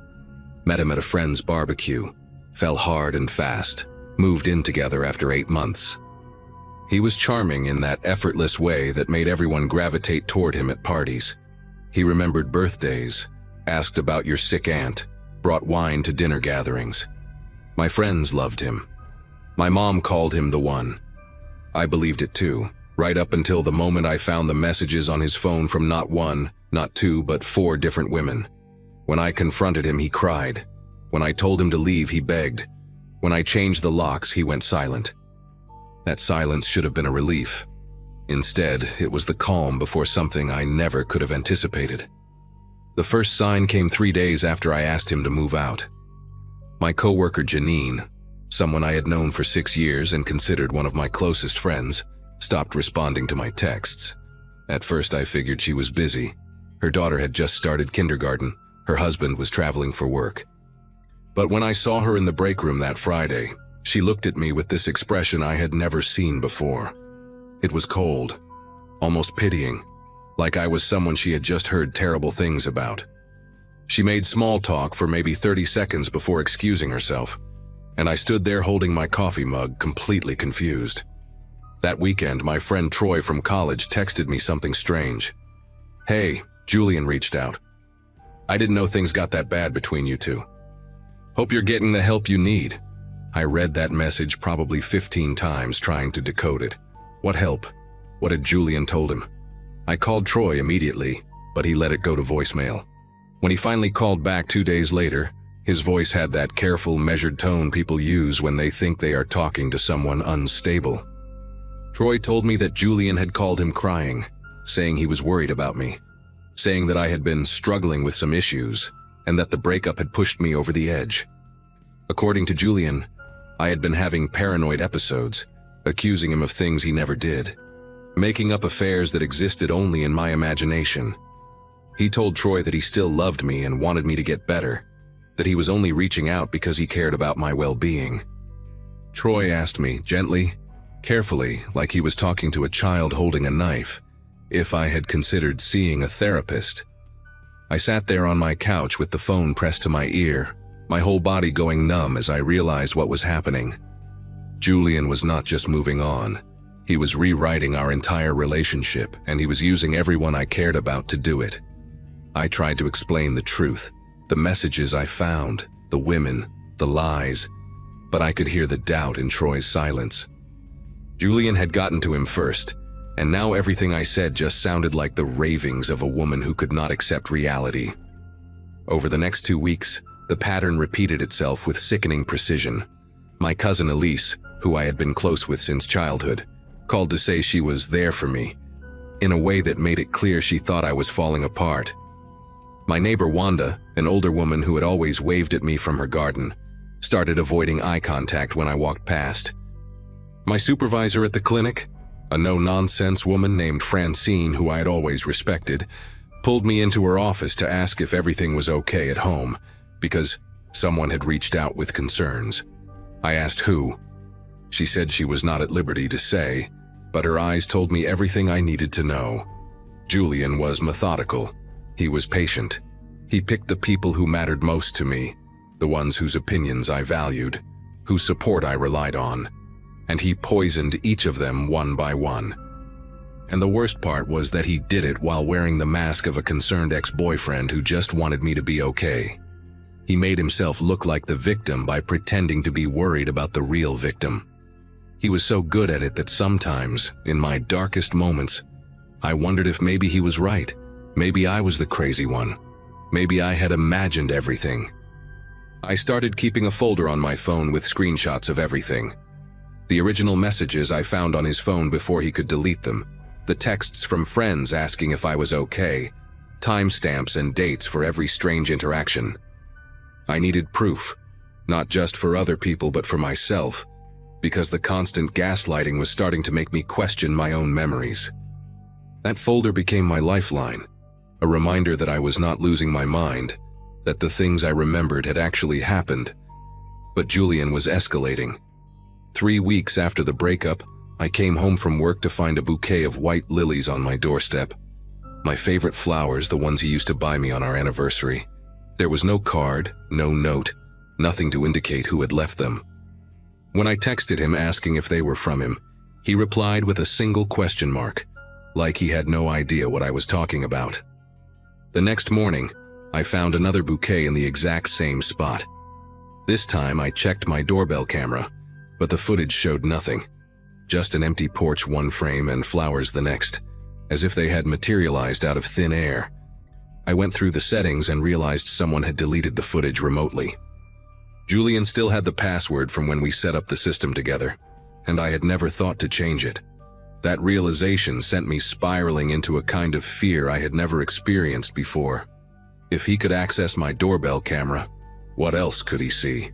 Met him at a friend's barbecue, fell hard and fast, moved in together after 8 months. He was charming in that effortless way that made everyone gravitate toward him at parties. He remembered birthdays, asked about your sick aunt, brought wine to dinner gatherings. My friends loved him. My mom called him the one. I believed it too, right up until the moment I found the messages on his phone from not one, not two, but 4 different women. When I confronted him, he cried. When I told him to leave, he begged. When I changed the locks, he went silent. That silence should have been a relief. Instead, it was the calm before something I never could have anticipated. The first sign came 3 days after I asked him to move out. My coworker Janine, someone I had known for 6 years and considered one of my closest friends, stopped responding to my texts. At first I figured she was busy. Her daughter had just started kindergarten. Her husband was traveling for work. But when I saw her in the break room that Friday, she looked at me with this expression I had never seen before. It was cold, almost pitying, like I was someone she had just heard terrible things about. She made small talk for maybe 30 seconds before excusing herself, and I stood there holding my coffee mug, completely confused. That weekend, my friend Troy from college texted me something strange. "Hey, Julian reached out. I didn't know things got that bad between you two. Hope you're getting the help you need." I read that message probably 15 times trying to decode it. What help? What had Julian told him? I called Troy immediately, but he let it go to voicemail. When he finally called back 2 days later, his voice had that careful, measured tone people use when they think they are talking to someone unstable. Troy told me that Julian had called him crying, saying he was worried about me, saying that I had been struggling with some issues, and that the breakup had pushed me over the edge. According to Julian, I had been having paranoid episodes, accusing him of things he never did, making up affairs that existed only in my imagination. He told Troy that he still loved me and wanted me to get better, that he was only reaching out because he cared about my well-being. Troy asked me gently, carefully, like he was talking to a child holding a knife, if I had considered seeing a therapist. I sat there on my couch with the phone pressed to my ear, my whole body going numb as I realized what was happening. Julian was not just moving on. He was rewriting our entire relationship, and he was using everyone I cared about to do it. I tried to explain the truth, the messages I found, the women, the lies, but I could hear the doubt in Troy's silence. Julian had gotten to him first, and now everything I said just sounded like the ravings of a woman who could not accept reality. Over the next 2 weeks, the pattern repeated itself with sickening precision. My cousin Elise, who I had been close with since childhood, called to say she was there for me, in a way that made it clear she thought I was falling apart. My neighbor Wanda, an older woman who had always waved at me from her garden, started avoiding eye contact when I walked past. My supervisor at the clinic, a no-nonsense woman named Francine who I had always respected, pulled me into her office to ask if everything was okay at home, because someone had reached out with concerns. I asked who. She said she was not at liberty to say, but her eyes told me everything I needed to know. Julian was methodical. He was patient. He picked the people who mattered most to me, the ones whose opinions I valued, whose support I relied on, and he poisoned each of them one by one. And the worst part was that he did it while wearing the mask of a concerned ex-boyfriend who just wanted me to be okay. He made himself look like the victim by pretending to be worried about the real victim. He was so good at it that sometimes, in my darkest moments, I wondered if maybe he was right. Maybe I was the crazy one. Maybe I had imagined everything. I started keeping a folder on my phone with screenshots of everything. The original messages I found on his phone before he could delete them, the texts from friends asking if I was okay, timestamps and dates for every strange interaction. I needed proof, not just for other people but for myself, because the constant gaslighting was starting to make me question my own memories. That folder became my lifeline, a reminder that I was not losing my mind, that the things I remembered had actually happened. But Julian was escalating. 3 weeks after the breakup, I came home from work to find a bouquet of white lilies on my doorstep. My favorite flowers, the ones he used to buy me on our anniversary. There was no card, no note, nothing to indicate who had left them. When I texted him asking if they were from him, He replied with a single question mark, like he had no idea what I was talking about. The next morning, I found another bouquet in the exact same spot. This time I checked my doorbell camera, but the footage showed nothing. Just an empty porch one frame and flowers the next, as if they had materialized out of thin air. I went through the settings and realized someone had deleted the footage remotely. Julian still had the password from when we set up the system together, and I had never thought to change it. That realization sent me spiraling into a kind of fear I had never experienced before. If he could access my doorbell camera, what else could he see?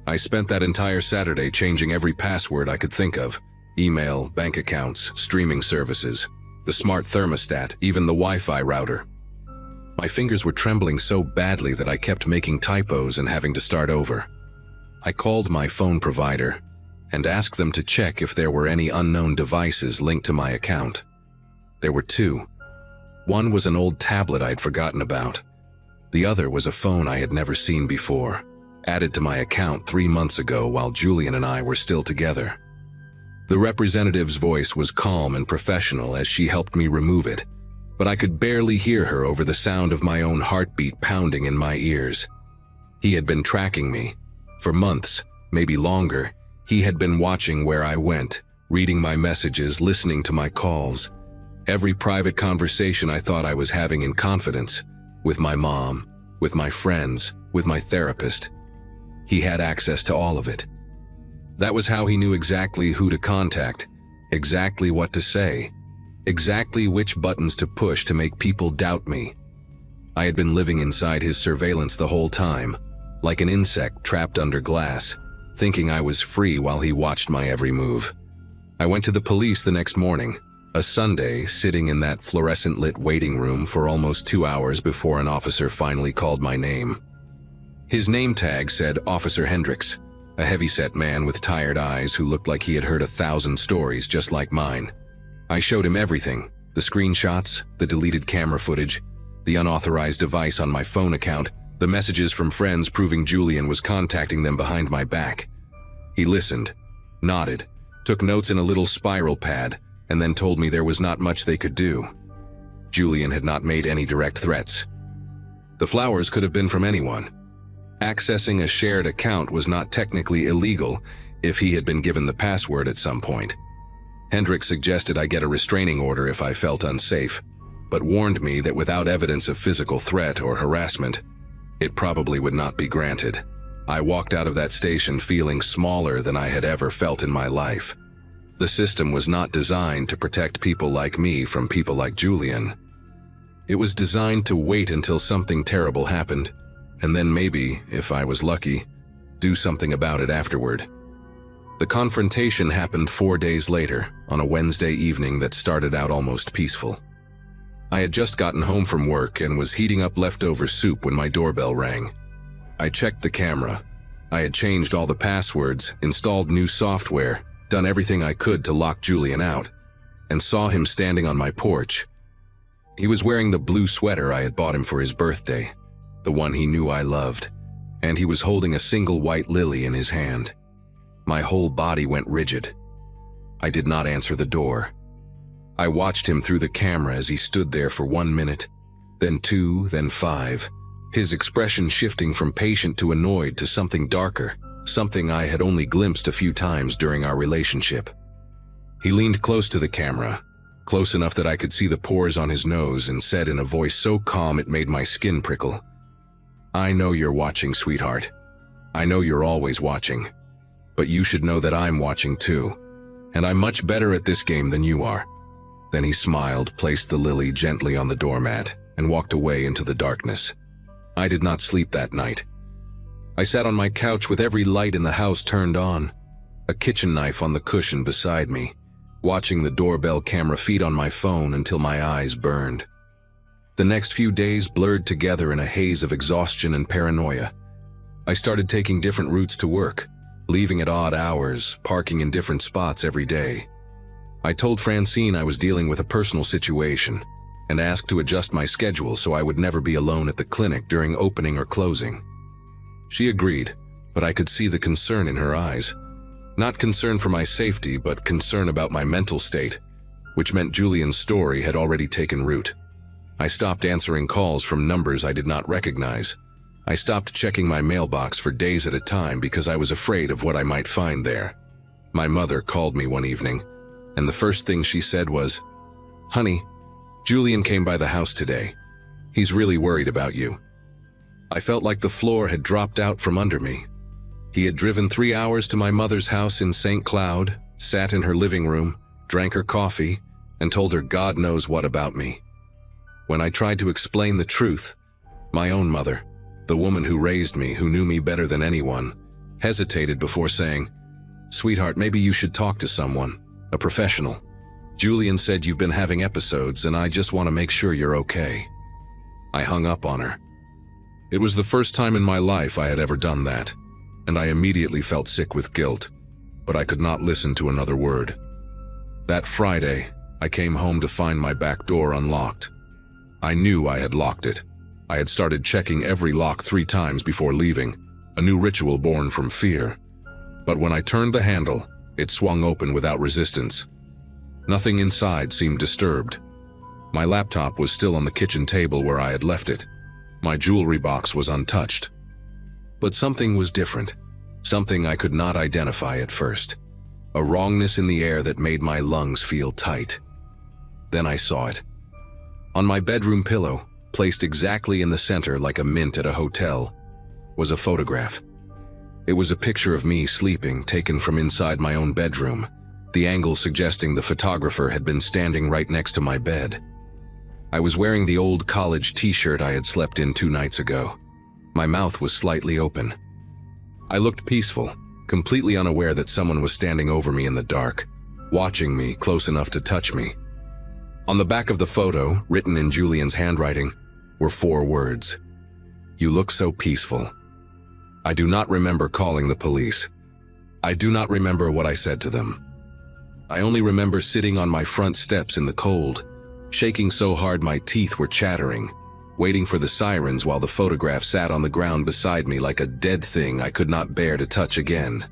I spent that entire Saturday changing every password I could think of: email, bank accounts, streaming services, the smart thermostat, even the Wi-Fi router. My fingers were trembling so badly that I kept making typos and having to start over. I called my phone provider and asked them to check if there were any unknown devices linked to my account. There were two. One was an old tablet I'd forgotten about. The other was a phone I had never seen before, added to my account 3 months ago while Julian and I were still together. The representative's voice was calm and professional as she helped me remove it, but I could barely hear her over the sound of my own heartbeat pounding in my ears. He had been tracking me. For months, maybe longer, he had been watching where I went, reading my messages, listening to my calls. Every private conversation I thought I was having in confidence, with my mom, with my friends, with my therapist. He had access to all of it. That was how he knew exactly who to contact, exactly what to say, exactly which buttons to push to make people doubt me. I had been living inside his surveillance the whole time, like an insect trapped under glass, thinking I was free while he watched my every move. I went to the police the next morning, a Sunday, sitting in that fluorescent-lit waiting room for almost 2 hours before an officer finally called my name. His name tag said Officer Hendricks, a heavyset man with tired eyes who looked like he had heard 1,000 stories just like mine. I showed him everything: the screenshots, the deleted camera footage, the unauthorized device on my phone account, the messages from friends proving Julian was contacting them behind my back. He listened, nodded, took notes in a little spiral pad, and then told me there was not much they could do. Julian had not made any direct threats. The flowers could have been from anyone. Accessing a shared account was not technically illegal if he had been given the password at some point. Hendricks suggested I get a restraining order if I felt unsafe, but warned me that without evidence of physical threat or harassment, it probably would not be granted. I walked out of that station feeling smaller than I had ever felt in my life. The system was not designed to protect people like me from people like Julian. It was designed to wait until something terrible happened, and then maybe, if I was lucky, do something about it afterward. The confrontation happened 4 days later, on a Wednesday evening that started out almost peaceful. I had just gotten home from work and was heating up leftover soup when my doorbell rang. I checked the camera. I had changed all the passwords, installed new software, done everything I could to lock Julian out, and saw him standing on my porch. He was wearing the blue sweater I had bought him for his birthday, the one he knew I loved, and he was holding a single white lily in his hand. My whole body went rigid. I did not answer the door. I watched him through the camera as he stood there for 1 minute, then 2, then 5, his expression shifting from patient to annoyed to something darker, something I had only glimpsed a few times during our relationship. He leaned close to the camera, close enough that I could see the pores on his nose, and said in a voice so calm it made my skin prickle, "I know you're watching, sweetheart. I know you're always watching. But you should know that I'm watching too, and I'm much better at this game than you are." Then he smiled, placed the lily gently on the doormat, and walked away into the darkness. I did not sleep that night. I sat on my couch with every light in the house turned on, a kitchen knife on the cushion beside me, watching the doorbell camera feed on my phone until my eyes burned. The next few days blurred together in a haze of exhaustion and paranoia. I started taking different routes to work, leaving at odd hours, parking in different spots every day. I told Francine I was dealing with a personal situation and asked to adjust my schedule so I would never be alone at the clinic during opening or closing. She agreed, but I could see the concern in her eyes. Not concern for my safety, but concern about my mental state, which meant Julian's story had already taken root. I stopped answering calls from numbers I did not recognize. I stopped checking my mailbox for days at a time because I was afraid of what I might find there. My mother called me one evening, and the first thing she said was, "Honey, Julian came by the house today. He's really worried about you." I felt like the floor had dropped out from under me. He had driven 3 hours to my mother's house in St. Cloud, sat in her living room, drank her coffee, and told her God knows what about me. When I tried to explain the truth, my own mother, the woman who raised me, who knew me better than anyone, hesitated before saying, "Sweetheart, maybe you should talk to someone, a professional. Julian said you've been having episodes, and I just want to make sure you're okay." I hung up on her. It was the first time in my life I had ever done that, and I immediately felt sick with guilt, but I could not listen to another word. That Friday, I came home to find my back door unlocked. I knew I had locked it. I had started checking every lock 3 times before leaving, a new ritual born from fear. But when I turned the handle, it swung open without resistance. Nothing inside seemed disturbed. My laptop was still on the kitchen table where I had left it. My jewelry box was untouched. But something was different, something I could not identify at first. A wrongness in the air that made my lungs feel tight. Then I saw it. On my bedroom pillow, placed exactly in the center like a mint at a hotel, was a photograph. It was a picture of me sleeping, taken from inside my own bedroom, the angle suggesting the photographer had been standing right next to my bed. I was wearing the old college t-shirt I had slept in 2 nights ago. My mouth was slightly open. I looked peaceful, completely unaware that someone was standing over me in the dark, watching me close enough to touch me. On the back of the photo, written in Julian's handwriting, were 4 words. "You look so peaceful." I do not remember calling the police. I do not remember what I said to them. I only remember sitting on my front steps in the cold, shaking so hard my teeth were chattering, waiting for the sirens while the photograph sat on the ground beside me like a dead thing I could not bear to touch again.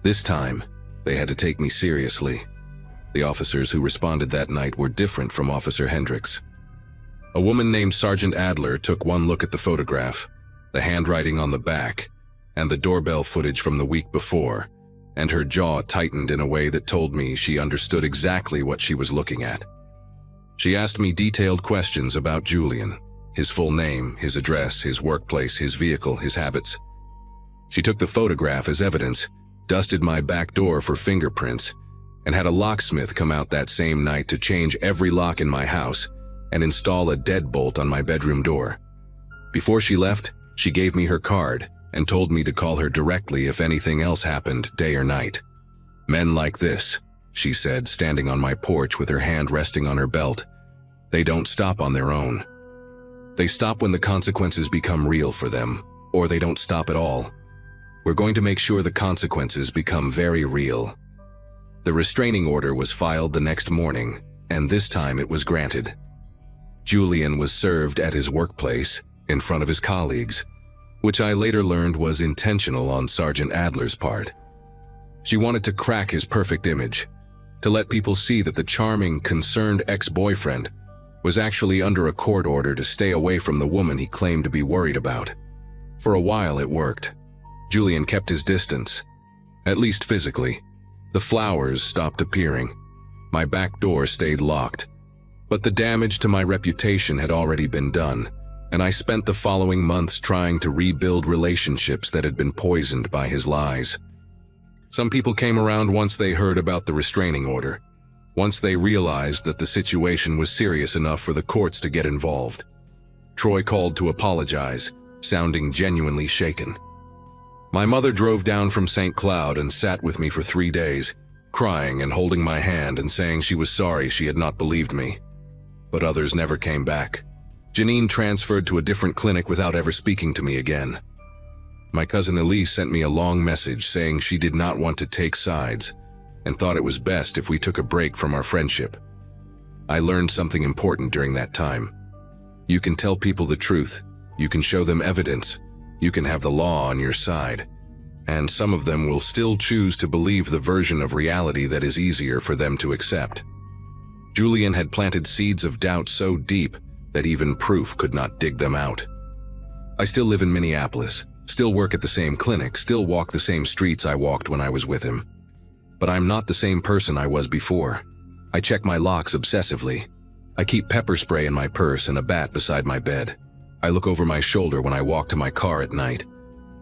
This time, they had to take me seriously. The officers who responded that night were different from Officer Hendricks. A woman named Sergeant Adler took one look at the photograph, the handwriting on the back, and the doorbell footage from the week before, and her jaw tightened in a way that told me she understood exactly what she was looking at. She asked me detailed questions about Julian, his full name, his address, his workplace, his vehicle, his habits. She took the photograph as evidence, dusted my back door for fingerprints, and had a locksmith come out that same night to change every lock in my house and install a deadbolt on my bedroom door. Before she left, she gave me her card and told me to call her directly if anything else happened, day or night. "Men like this," she said, standing on my porch with her hand resting on her belt, "they don't stop on their own. They stop when the consequences become real for them, or they don't stop at all. We're going to make sure the consequences become very real." The restraining order was filed the next morning, and this time it was granted. Julian was served at his workplace, in front of his colleagues, which I later learned was intentional on Sergeant Adler's part. She wanted to crack his perfect image, to let people see that the charming, concerned ex-boyfriend was actually under a court order to stay away from the woman he claimed to be worried about. For a while it worked. Julian kept his distance, at least physically. The flowers stopped appearing. My back door stayed locked. But the damage to my reputation had already been done, and I spent the following months trying to rebuild relationships that had been poisoned by his lies. Some people came around once they heard about the restraining order, once they realized that the situation was serious enough for the courts to get involved. Troy called to apologize, sounding genuinely shaken. My mother drove down from St. Cloud and sat with me for 3 days, crying and holding my hand and saying she was sorry she had not believed me. But others never came back. Janine transferred to a different clinic without ever speaking to me again. My cousin Elise sent me a long message saying she did not want to take sides and thought it was best if we took a break from our friendship. I learned something important during that time. You can tell people the truth, you can show them evidence, you can have the law on your side, and some of them will still choose to believe the version of reality that is easier for them to accept. Julian had planted seeds of doubt so deep that even proof could not dig them out. I still live in Minneapolis, still work at the same clinic, still walk the same streets I walked when I was with him. But I'm not the same person I was before. I check my locks obsessively. I keep pepper spray in my purse and a bat beside my bed. I look over my shoulder when I walk to my car at night.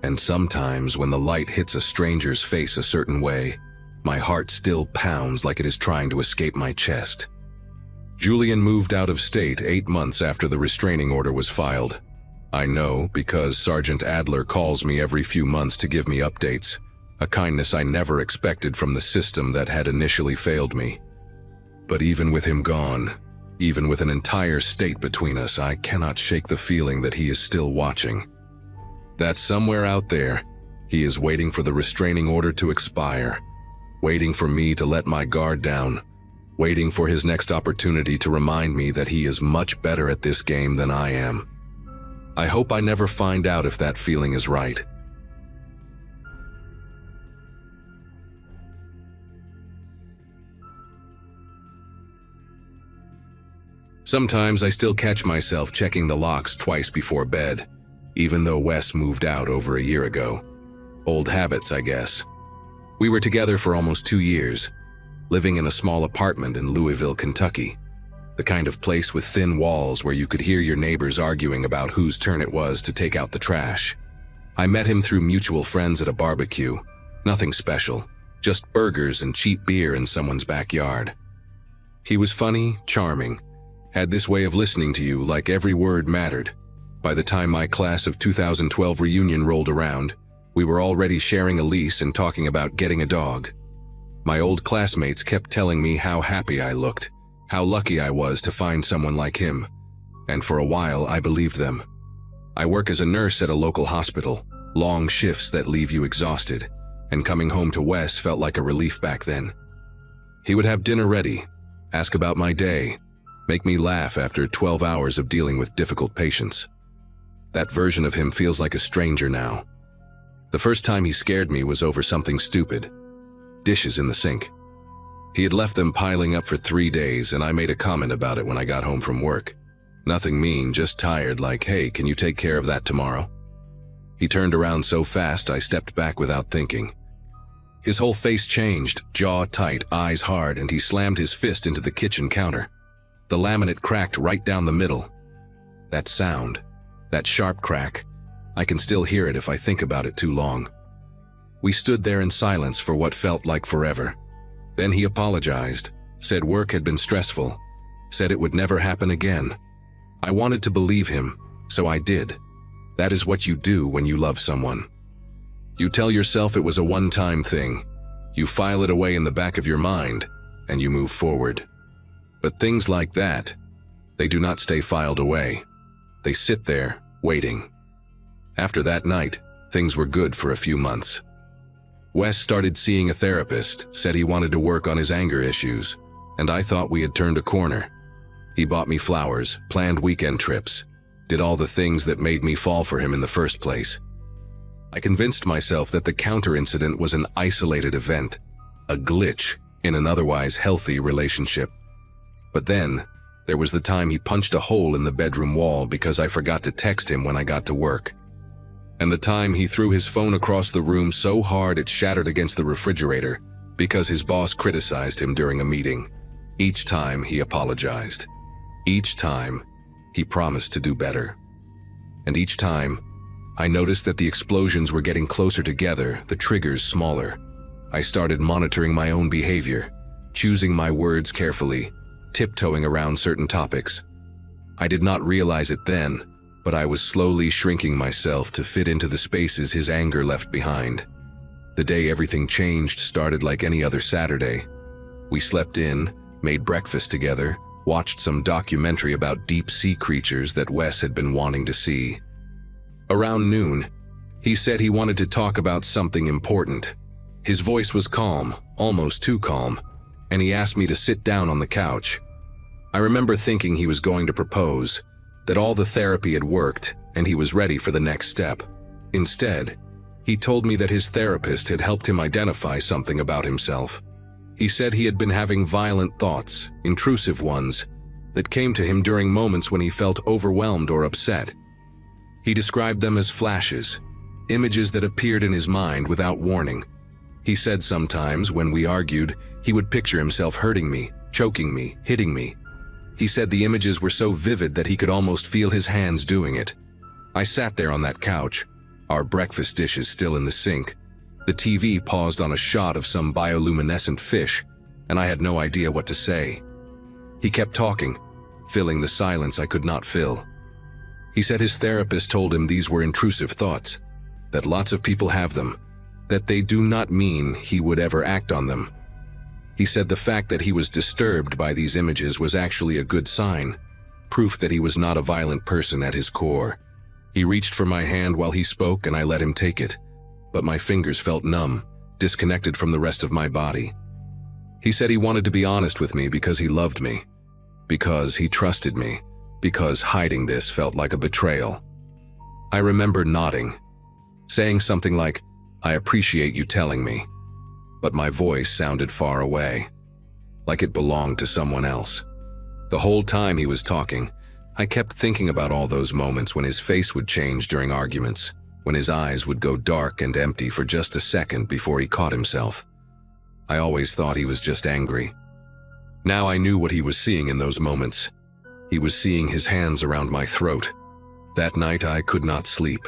And sometimes when the light hits a stranger's face a certain way, my heart still pounds like it is trying to escape my chest. Julian moved out of state 8 months after the restraining order was filed. I know because Sergeant Adler calls me every few months to give me updates, a kindness I never expected from the system that had initially failed me. But even with him gone, even with an entire state between us, I cannot shake the feeling that he is still watching. That somewhere out there, he is waiting for the restraining order to expire, waiting for me to let my guard down, waiting for his next opportunity to remind me that he is much better at this game than I am. I hope I never find out if that feeling is right. Sometimes I still catch myself checking the locks twice before bed, even though Wes moved out over a year ago. Old habits, I guess. We were together for almost 2 years, living in a small apartment in Louisville, Kentucky, the kind of place with thin walls where you could hear your neighbors arguing about whose turn it was to take out the trash. I met him through mutual friends at a barbecue. Nothing special, just burgers and cheap beer in someone's backyard. He was funny, charming, had this way of listening to you like every word mattered. By the time my class of 2012 reunion rolled around, we were already sharing a lease and talking about getting a dog. My old classmates kept telling me how happy I looked, how lucky I was to find someone like him, and for a while I believed them. I work as a nurse at a local hospital, long shifts that leave you exhausted, and coming home to Wes felt like a relief back then. He would have dinner ready, ask about my day, make me laugh after 12 hours of dealing with difficult patients. That version of him feels like a stranger now. The first time he scared me was over something stupid. Dishes in the sink. He had left them piling up for 3 days, and I made a comment about it when I got home from work. Nothing mean, just tired, like, "Hey, can you take care of that tomorrow?" He turned around so fast I stepped back without thinking. His whole face changed, jaw tight, eyes hard, and he slammed his fist into the kitchen counter. The laminate cracked right down the middle. That sound, that sharp crack, I can still hear it if I think about it too long. We stood there in silence for what felt like forever. Then he apologized, said work had been stressful, said it would never happen again. I wanted to believe him, so I did. That is what you do when you love someone. You tell yourself it was a one-time thing. You file it away in the back of your mind, and you move forward. But things like that, they do not stay filed away. They sit there, waiting. After that night, things were good for a few months. Wes started seeing a therapist, said he wanted to work on his anger issues, and I thought we had turned a corner. He bought me flowers, planned weekend trips, did all the things that made me fall for him in the first place. I convinced myself that the counter incident was an isolated event, a glitch in an otherwise healthy relationship. But then, there was the time he punched a hole in the bedroom wall because I forgot to text him when I got to work. And the time he threw his phone across the room so hard it shattered against the refrigerator because his boss criticized him during a meeting. Each time he apologized. Each time he promised to do better. And each time, I noticed that the explosions were getting closer together, the triggers smaller. I started monitoring my own behavior, choosing my words carefully, tiptoeing around certain topics. I did not realize it then, but I was slowly shrinking myself to fit into the spaces his anger left behind. The day everything changed started like any other Saturday. We slept in, made breakfast together, watched some documentary about deep-sea creatures that Wes had been wanting to see. Around noon, he said he wanted to talk about something important. His voice was calm, almost too calm, and he asked me to sit down on the couch. I remember thinking he was going to propose, that all the therapy had worked and he was ready for the next step. Instead, He told me that his therapist had helped him identify something about himself. He said he had been having violent thoughts, intrusive ones, that came to him during moments when he felt overwhelmed or upset. He described them as flashes, images that appeared in his mind without warning. He said sometimes, when we argued, he would picture himself hurting me, choking me, hitting me. He said the images were so vivid that he could almost feel his hands doing it. I sat there on that couch, our breakfast dishes still in the sink. The TV paused on a shot of some bioluminescent fish, and I had no idea what to say. He kept talking, filling the silence I could not fill. He said his therapist told him these were intrusive thoughts, that lots of people have them, that they do not mean he would ever act on them. He said the fact that he was disturbed by these images was actually a good sign, proof that he was not a violent person at his core. He reached for my hand while he spoke and I let him take it, but my fingers felt numb, disconnected from the rest of my body. He said he wanted to be honest with me because he loved me, because he trusted me, because hiding this felt like a betrayal. I remember nodding, saying something like, "I appreciate you telling me," but my voice sounded far away, like it belonged to someone else. The whole time he was talking, I kept thinking about all those moments when his face would change during arguments, when his eyes would go dark and empty for just a second before he caught himself. I always thought he was just angry. Now I knew what he was seeing in those moments. He was seeing his hands around my throat. That night I could not sleep.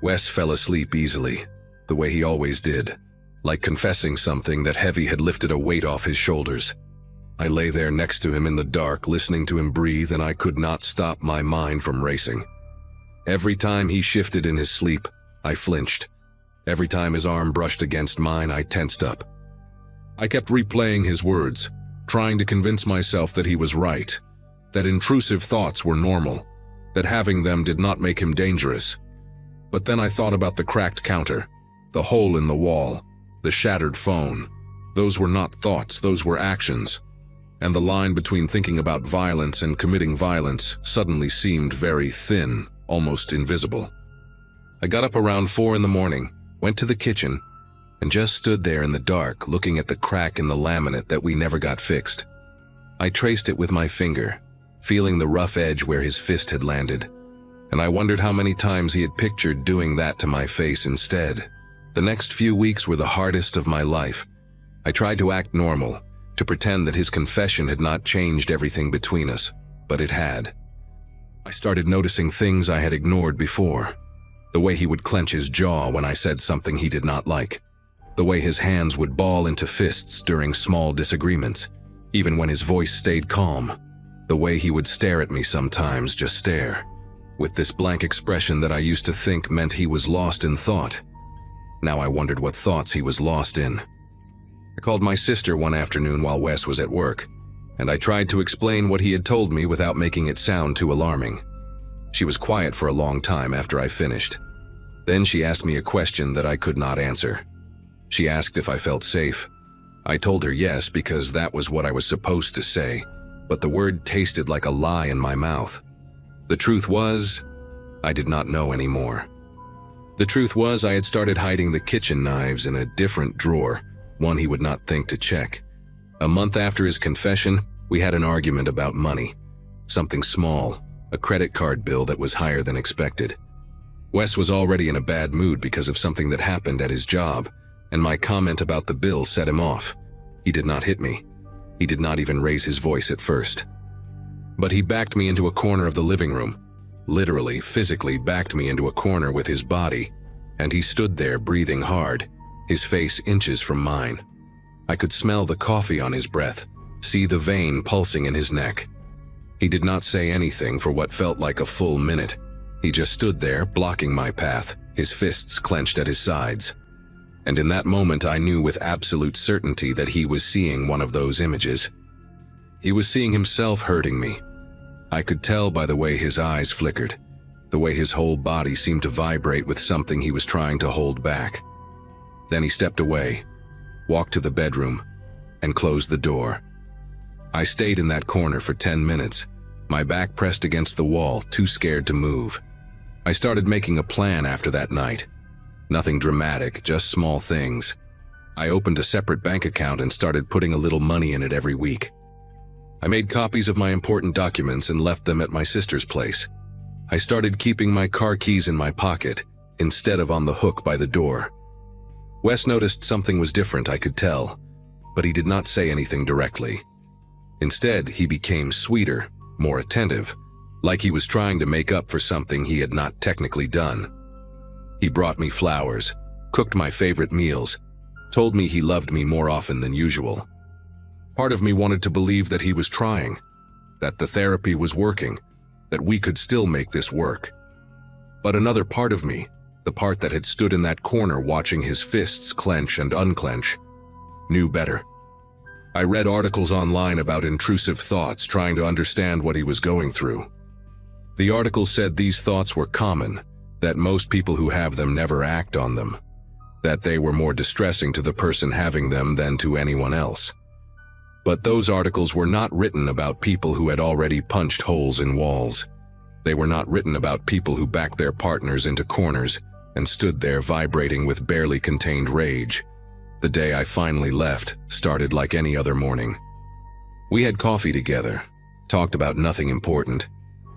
Wes fell asleep easily, the way he always did, like confessing something that heavy had lifted a weight off his shoulders. I lay there next to him in the dark, listening to him breathe, and I could not stop my mind from racing. Every time he shifted in his sleep, I flinched. Every time his arm brushed against mine, I tensed up. I kept replaying his words, trying to convince myself that he was right, that intrusive thoughts were normal, that having them did not make him dangerous. But then I thought about the cracked counter, the hole in the wall, the shattered phone. Those were not thoughts, those were actions. And the line between thinking about violence and committing violence suddenly seemed very thin, almost invisible. I got up around 4 in the morning, went to the kitchen, and just stood there in the dark looking at the crack in the laminate that we never got fixed. I traced it with my finger, feeling the rough edge where his fist had landed, and I wondered how many times he had pictured doing that to my face instead. The next few weeks were the hardest of my life. I tried to act normal, to pretend that his confession had not changed everything between us, but it had. I started noticing things I had ignored before. The way he would clench his jaw when I said something he did not like. The way his hands would ball into fists during small disagreements, even when his voice stayed calm. The way he would stare at me sometimes, just stare, with this blank expression that I used to think meant he was lost in thought. Now I wondered what thoughts he was lost in. I called my sister one afternoon while Wes was at work, and I tried to explain what he had told me without making it sound too alarming. She was quiet for a long time after I finished. Then she asked me a question that I could not answer. She asked if I felt safe. I told her yes because that was what I was supposed to say, but the word tasted like a lie in my mouth. The truth was, I did not know anymore. The truth was I had started hiding the kitchen knives in a different drawer, one he would not think to check. A month after his confession, we had an argument about money. Something small, a credit card bill that was higher than expected. Wes was already in a bad mood because of something that happened at his job, and my comment about the bill set him off. He did not hit me. He did not even raise his voice at first. But he backed me into a corner of the living room, literally, physically backed me into a corner with his body, and he stood there breathing hard, his face inches from mine. I could smell the coffee on his breath, see the vein pulsing in his neck. He did not say anything for what felt like a full minute. He just stood there, blocking my path, his fists clenched at his sides. And in that moment I knew with absolute certainty that he was seeing one of those images. He was seeing himself hurting me. I could tell by the way his eyes flickered, the way his whole body seemed to vibrate with something he was trying to hold back. Then he stepped away, walked to the bedroom, and closed the door. I stayed in that corner for 10 minutes, my back pressed against the wall, too scared to move. I started making a plan after that night. Nothing dramatic, just small things. I opened a separate bank account and started putting a little money in it every week. I made copies of my important documents and left them at my sister's place. I started keeping my car keys in my pocket instead of on the hook by the door. Wes noticed something was different, I could tell, but he did not say anything directly. Instead, he became sweeter, more attentive, like he was trying to make up for something he had not technically done. He brought me flowers, cooked my favorite meals, told me he loved me more often than usual. Part of me wanted to believe that he was trying, that the therapy was working, that we could still make this work. But another part of me, the part that had stood in that corner watching his fists clench and unclench, knew better. I read articles online about intrusive thoughts, trying to understand what he was going through. The articles said these thoughts were common, that most people who have them never act on them, that they were more distressing to the person having them than to anyone else. But those articles were not written about people who had already punched holes in walls. They were not written about people who backed their partners into corners and stood there vibrating with barely contained rage. The day I finally left started like any other morning. We had coffee together, talked about nothing important,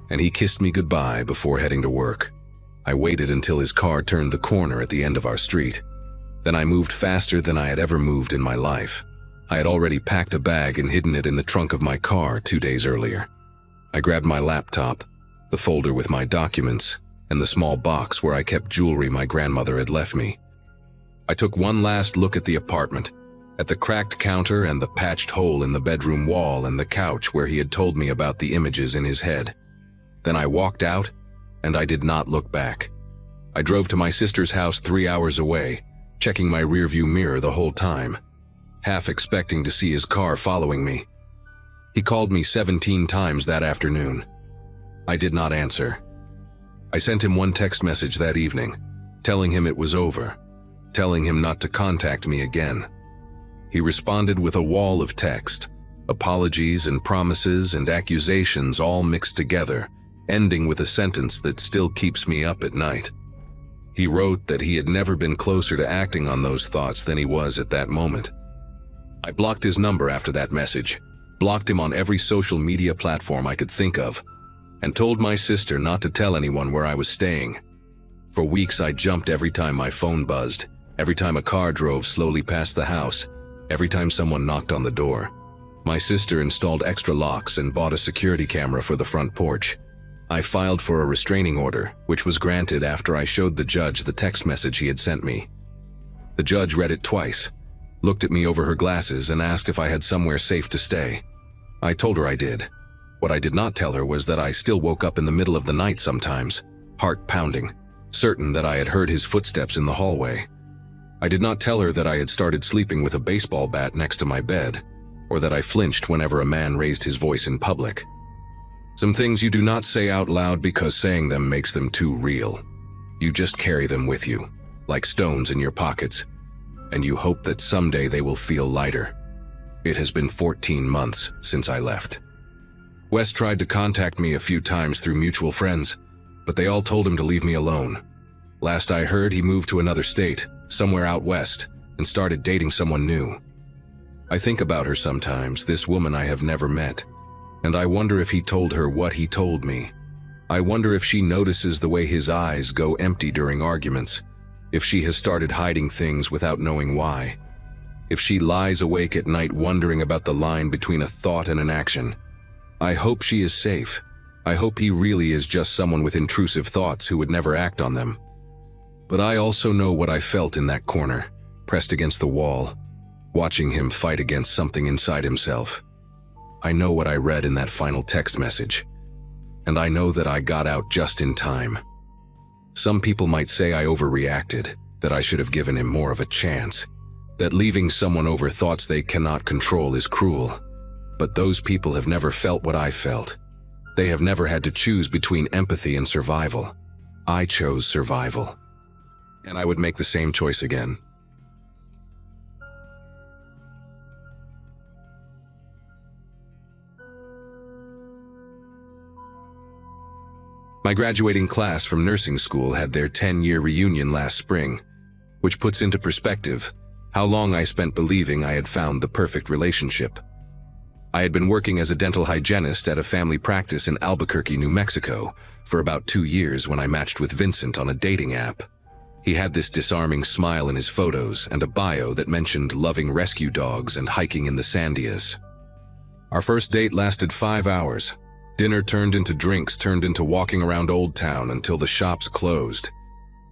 and he kissed me goodbye before heading to work. I waited until his car turned the corner at the end of our street. Then I moved faster than I had ever moved in my life. I had already packed a bag and hidden it in the trunk of my car 2 days earlier. I grabbed my laptop, the folder with my documents, and the small box where I kept jewelry my grandmother had left me. I took one last look at the apartment, at the cracked counter and the patched hole in the bedroom wall and the couch where he had told me about the images in his head. Then I walked out, and I did not look back. I drove to my sister's house 3 hours away, checking my rearview mirror the whole time, half expecting to see his car following me. He called me 17 times that afternoon. I did not answer. I sent him one text message that evening, telling him it was over, telling him not to contact me again. He responded with a wall of text, apologies and promises and accusations all mixed together, ending with a sentence that still keeps me up at night. He wrote that he had never been closer to acting on those thoughts than he was at that moment. I blocked his number after that message, blocked him on every social media platform I could think of, and told my sister not to tell anyone where I was staying. For weeks I jumped every time my phone buzzed, every time a car drove slowly past the house, every time someone knocked on the door. My sister installed extra locks and bought a security camera for the front porch. I filed for a restraining order, which was granted after I showed the judge the text message he had sent me. The judge read it twice, looked at me over her glasses, and asked if I had somewhere safe to stay. I told her I did. What I did not tell her was that I still woke up in the middle of the night sometimes, heart pounding, certain that I had heard his footsteps in the hallway. I did not tell her that I had started sleeping with a baseball bat next to my bed, or that I flinched whenever a man raised his voice in public. Some things you do not say out loud because saying them makes them too real. You just carry them with you, like stones in your pockets, and you hope that someday they will feel lighter. It has been 14 months since I left. Wes tried to contact me a few times through mutual friends, but they all told him to leave me alone. Last I heard, he moved to another state, somewhere out west, and started dating someone new. I think about her sometimes, this woman I have never met, and I wonder if he told her what he told me. I wonder if she notices the way his eyes go empty during arguments, if she has started hiding things without knowing why, if she lies awake at night wondering about the line between a thought and an action. I hope she is safe. I hope he really is just someone with intrusive thoughts who would never act on them. But I also know what I felt in that corner, pressed against the wall, watching him fight against something inside himself. I know what I read in that final text message, and I know that I got out just in time. Some people might say I overreacted, that I should have given him more of a chance, that leaving someone over thoughts they cannot control is cruel. But those people have never felt what I felt. They have never had to choose between empathy and survival. I chose survival, and I would make the same choice again. My graduating class from nursing school had their 10-year reunion last spring, which puts into perspective how long I spent believing I had found the perfect relationship. I had been working as a dental hygienist at a family practice in Albuquerque, New Mexico, for about 2 years when I matched with Vincent on a dating app. He had this disarming smile in his photos and a bio that mentioned loving rescue dogs and hiking in the Sandias. Our first date lasted 5 hours. Dinner turned into drinks, turned into walking around Old Town until the shops closed.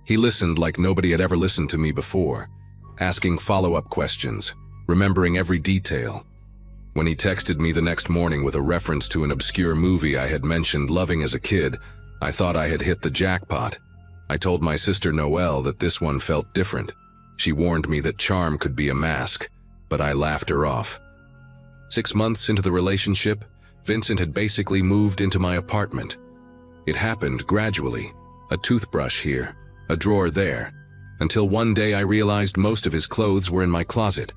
He listened like nobody had ever listened to me before, asking follow-up questions, remembering every detail. When he texted me the next morning with a reference to an obscure movie I had mentioned loving as a kid, I thought I had hit the jackpot. I told my sister Noelle that this one felt different. She warned me that charm could be a mask, but I laughed her off. 6 months into the relationship, Vincent had basically moved into my apartment. It happened gradually, a toothbrush here, a drawer there, until one day I realized most of his clothes were in my closet.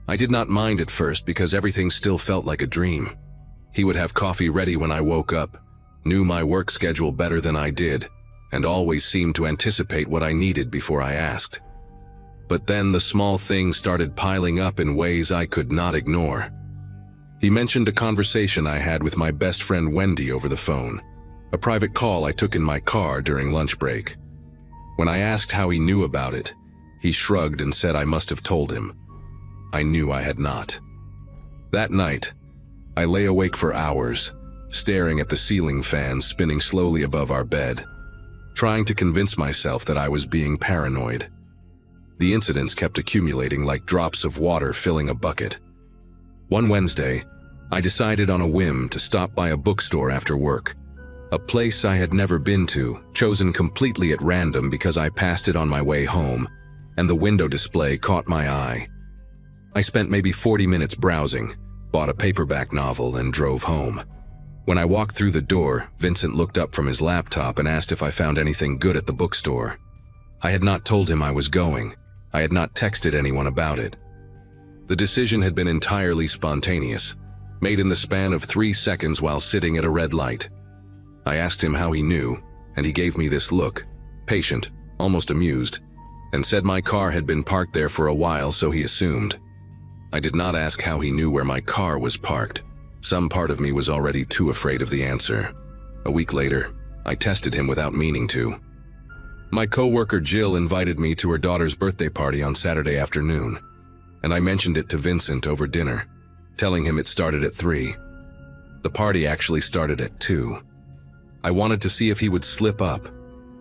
I did not mind at first because everything still felt like a dream. He would have coffee ready when I woke up, knew my work schedule better than I did, and always seemed to anticipate what I needed before I asked. But then the small things started piling up in ways I could not ignore. He mentioned a conversation I had with my best friend Wendy over the phone, a private call I took in my car during lunch break. When I asked how he knew about it, he shrugged and said I must have told him. I knew I had not. That night, I lay awake for hours, staring at the ceiling fan spinning slowly above our bed, trying to convince myself that I was being paranoid. The incidents kept accumulating like drops of water filling a bucket. One Wednesday, I decided on a whim to stop by a bookstore after work, a place I had never been to, chosen completely at random because I passed it on my way home, and the window display caught my eye. I spent maybe 40 minutes browsing, bought a paperback novel, and drove home. When I walked through the door, Vincent looked up from his laptop and asked if I found anything good at the bookstore. I had not told him I was going. I had not texted anyone about it. The decision had been entirely spontaneous, made in the span of 3 seconds while sitting at a red light. I asked him how he knew, and he gave me this look, patient, almost amused, and said my car had been parked there for a while, so he assumed. I did not ask how he knew where my car was parked. Some part of me was already too afraid of the answer. A week later, I tested him without meaning to. My coworker Jill invited me to her daughter's birthday party on Saturday afternoon, and I mentioned it to Vincent over dinner, telling him it started at 3. The party actually started at 2. I wanted to see if he would slip up,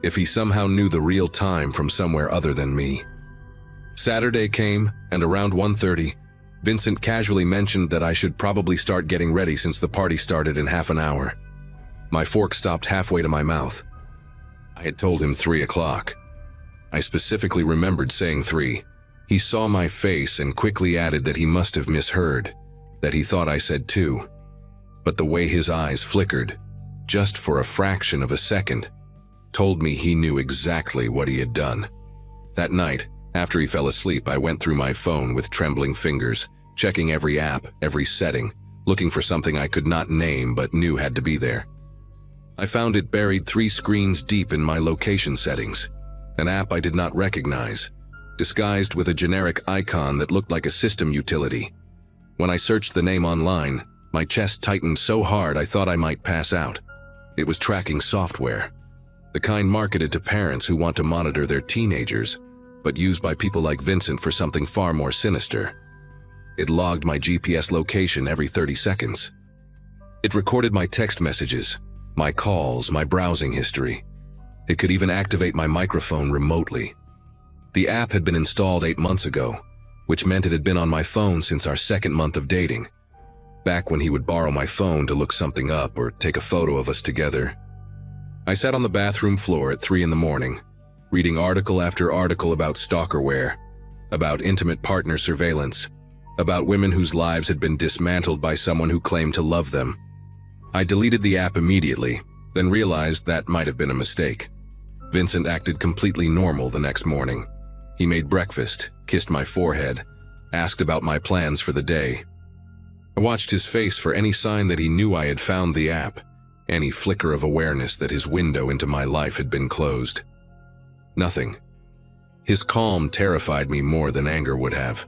if he somehow knew the real time from somewhere other than me. Saturday came, and around 1:30, Vincent casually mentioned that I should probably start getting ready since the party started in half an hour. My fork stopped halfway to my mouth. I had told him 3 o'clock. I specifically remembered saying 3. He saw my face and quickly added that he must have misheard, that he thought I said 2. But the way his eyes flickered, just for a fraction of a second, told me he knew exactly what he had done. That night, after he fell asleep, I went through my phone with trembling fingers, checking every app, every setting, looking for something I could not name but knew had to be there. I found it buried 3 screens deep in my location settings, an app I did not recognize, disguised with a generic icon that looked like a system utility. When I searched the name online, my chest tightened so hard I thought I might pass out. It was tracking software, the kind marketed to parents who want to monitor their teenagers, but used by people like Vincent for something far more sinister. It logged my GPS location every 30 seconds. It recorded my text messages, my calls, my browsing history. It could even activate my microphone remotely. The app had been installed 8 months ago, which meant it had been on my phone since our 2nd month of dating, back when he would borrow my phone to look something up or take a photo of us together. I sat on the bathroom floor at 3 in the morning, reading article after article about stalkerware, about intimate partner surveillance, about women whose lives had been dismantled by someone who claimed to love them. I deleted the app immediately, then realized that might have been a mistake. Vincent acted completely normal the next morning. He made breakfast, kissed my forehead, asked about my plans for the day. I watched his face for any sign that he knew I had found the app, any flicker of awareness that his window into my life had been closed. Nothing. His calm terrified me more than anger would have.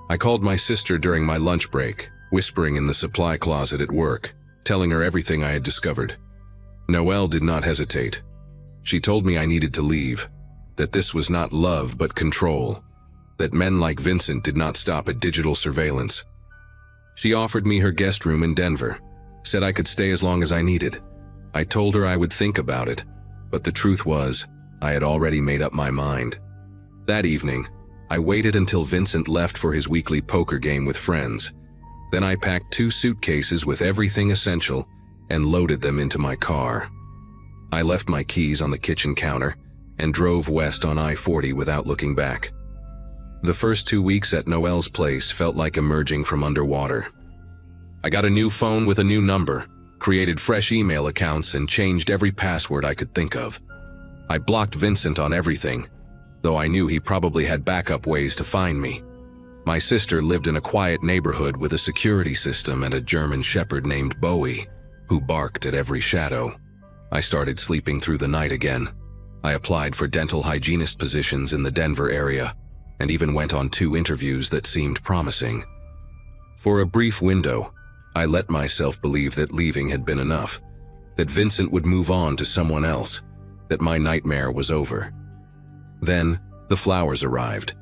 I called my sister during my lunch break, whispering in the supply closet at work, telling her everything I had discovered. Noelle did not hesitate. She told me I needed to leave, that this was not love but control, that men like Vincent did not stop at digital surveillance. She offered me her guest room in Denver, said I could stay as long as I needed. I told her I would think about it, but the truth was, I had already made up my mind. That evening, I waited until Vincent left for his weekly poker game with friends. Then I packed 2 suitcases with everything essential and loaded them into my car. I left my keys on the kitchen counter and drove west on I-40 without looking back. The first 2 weeks at Noelle's place felt like emerging from underwater. I got a new phone with a new number, created fresh email accounts, and changed every password I could think of. I blocked Vincent on everything, though I knew he probably had backup ways to find me. My sister lived in a quiet neighborhood with a security system and a German shepherd named Bowie, who barked at every shadow. I started sleeping through the night again. I applied for dental hygienist positions in the Denver area, and even went on 2 interviews that seemed promising. For a brief window, I let myself believe that leaving had been enough, that Vincent would move on to someone else, that my nightmare was over. Then, the flowers arrived.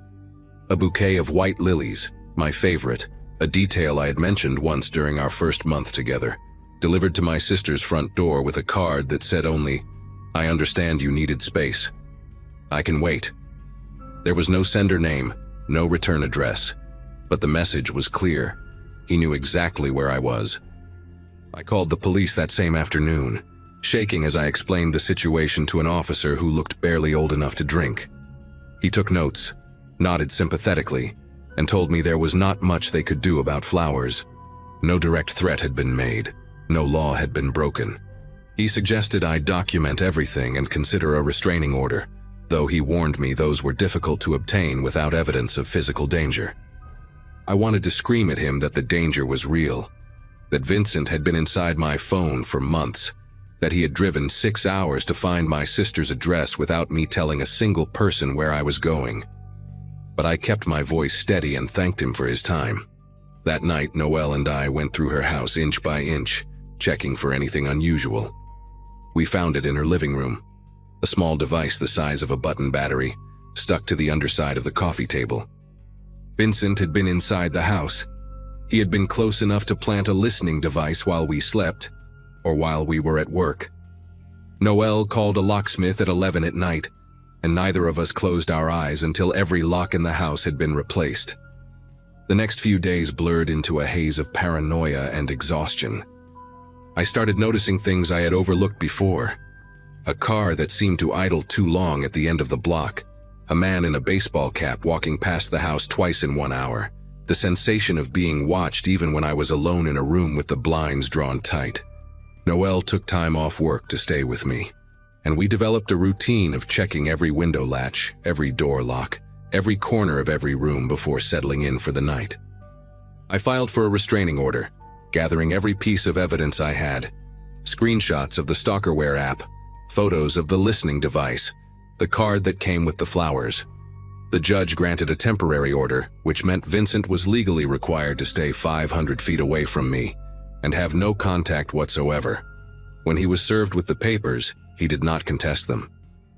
A bouquet of white lilies, my favorite, a detail I had mentioned once during our first month together, delivered to my sister's front door with a card that said only, "I understand you needed space. I can wait." There was no sender name, no return address, but the message was clear. He knew exactly where I was. I called the police that same afternoon, shaking as I explained the situation to an officer who looked barely old enough to drink. He took notes, nodded sympathetically, and told me there was not much they could do about flowers. No direct threat had been made, no law had been broken. He suggested I document everything and consider a restraining order, though he warned me those were difficult to obtain without evidence of physical danger. I wanted to scream at him that the danger was real, that Vincent had been inside my phone for months, that he had driven 6 hours to find my sister's address without me telling a single person where I was going. But I kept my voice steady and thanked him for his time. That night, Noelle and I went through her house inch by inch, checking for anything unusual. We found it in her living room, a small device the size of a button battery, stuck to the underside of the coffee table. Vincent had been inside the house. He had been close enough to plant a listening device while we slept, or while we were at work. Noelle called a locksmith at 11 at night, and neither of us closed our eyes until every lock in the house had been replaced. The next few days blurred into a haze of paranoia and exhaustion. I started noticing things I had overlooked before. A car that seemed to idle too long at the end of the block, a man in a baseball cap walking past the house twice in 1 hour, the sensation of being watched even when I was alone in a room with the blinds drawn tight. Noelle took time off work to stay with me, and we developed a routine of checking every window latch, every door lock, every corner of every room before settling in for the night. I filed for a restraining order, gathering every piece of evidence I had: screenshots of the Stalkerware app, photos of the listening device, the card that came with the flowers. The judge granted a temporary order, which meant Vincent was legally required to stay 500 feet away from me and have no contact whatsoever. When he was served with the papers, he did not contest them.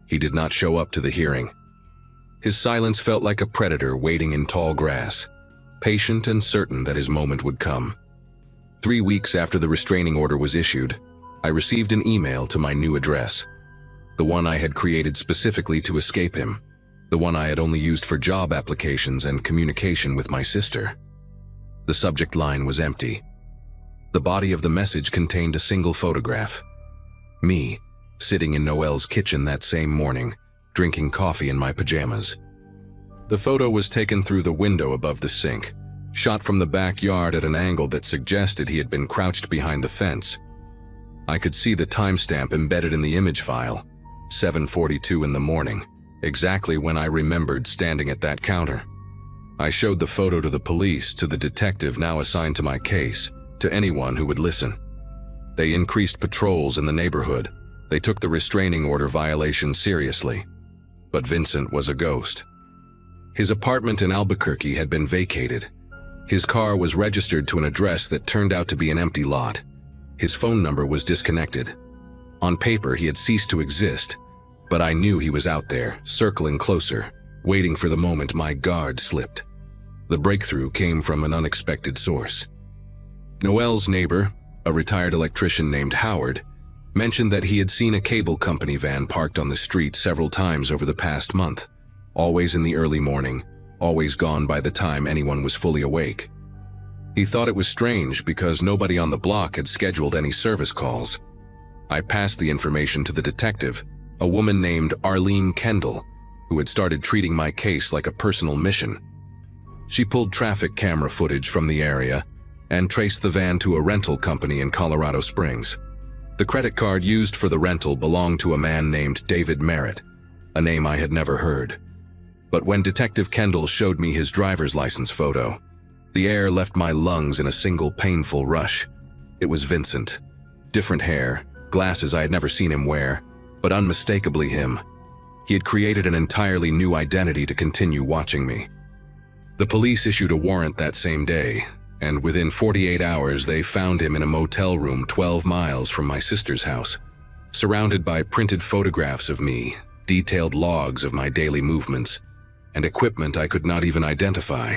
He did not show up to the hearing. His silence felt like a predator waiting in tall grass, patient and certain that his moment would come. 3 weeks after the restraining order was issued, I received an email to my new address, the one I had created specifically to escape him, the one I had only used for job applications and communication with my sister. The subject line was empty. The body of the message contained a single photograph. Me, sitting in Noelle's kitchen that same morning, drinking coffee in my pajamas. The photo was taken through the window above the sink, shot from the backyard at an angle that suggested he had been crouched behind the fence. I could see the timestamp embedded in the image file, 7:42 in the morning, exactly when I remembered standing at that counter. I showed the photo to the police, to the detective now assigned to my case, to anyone who would listen. They increased patrols in the neighborhood. They took the restraining order violation seriously. but Vincent was a ghost. His apartment in Albuquerque had been vacated. His car was registered to an address that turned out to be an empty lot. His phone number was disconnected. On paper, he had ceased to exist, but I knew he was out there, circling closer, waiting for the moment my guard slipped. The breakthrough came from an unexpected source. Noel's neighbor, a retired electrician named Howard, mentioned that he had seen a cable company van parked on the street several times over the past month, always in the early morning, always gone by the time anyone was fully awake. He thought it was strange because nobody on the block had scheduled any service calls. I passed the information to the detective, a woman named Arlene Kendall, who had started treating my case like a personal mission. She pulled traffic camera footage from the area and traced the van to a rental company in Colorado Springs. The credit card used for the rental belonged to a man named David Merritt, a name I had never heard. But when Detective Kendall showed me his driver's license photo, the air left my lungs in a single painful rush. It was Vincent. Different hair, glasses I had never seen him wear, but unmistakably him. He had created an entirely new identity to continue watching me. The police issued a warrant that same day, and within 48 hours they found him in a motel room 12 miles from my sister's house, surrounded by printed photographs of me, detailed logs of my daily movements, and equipment I could not even identify.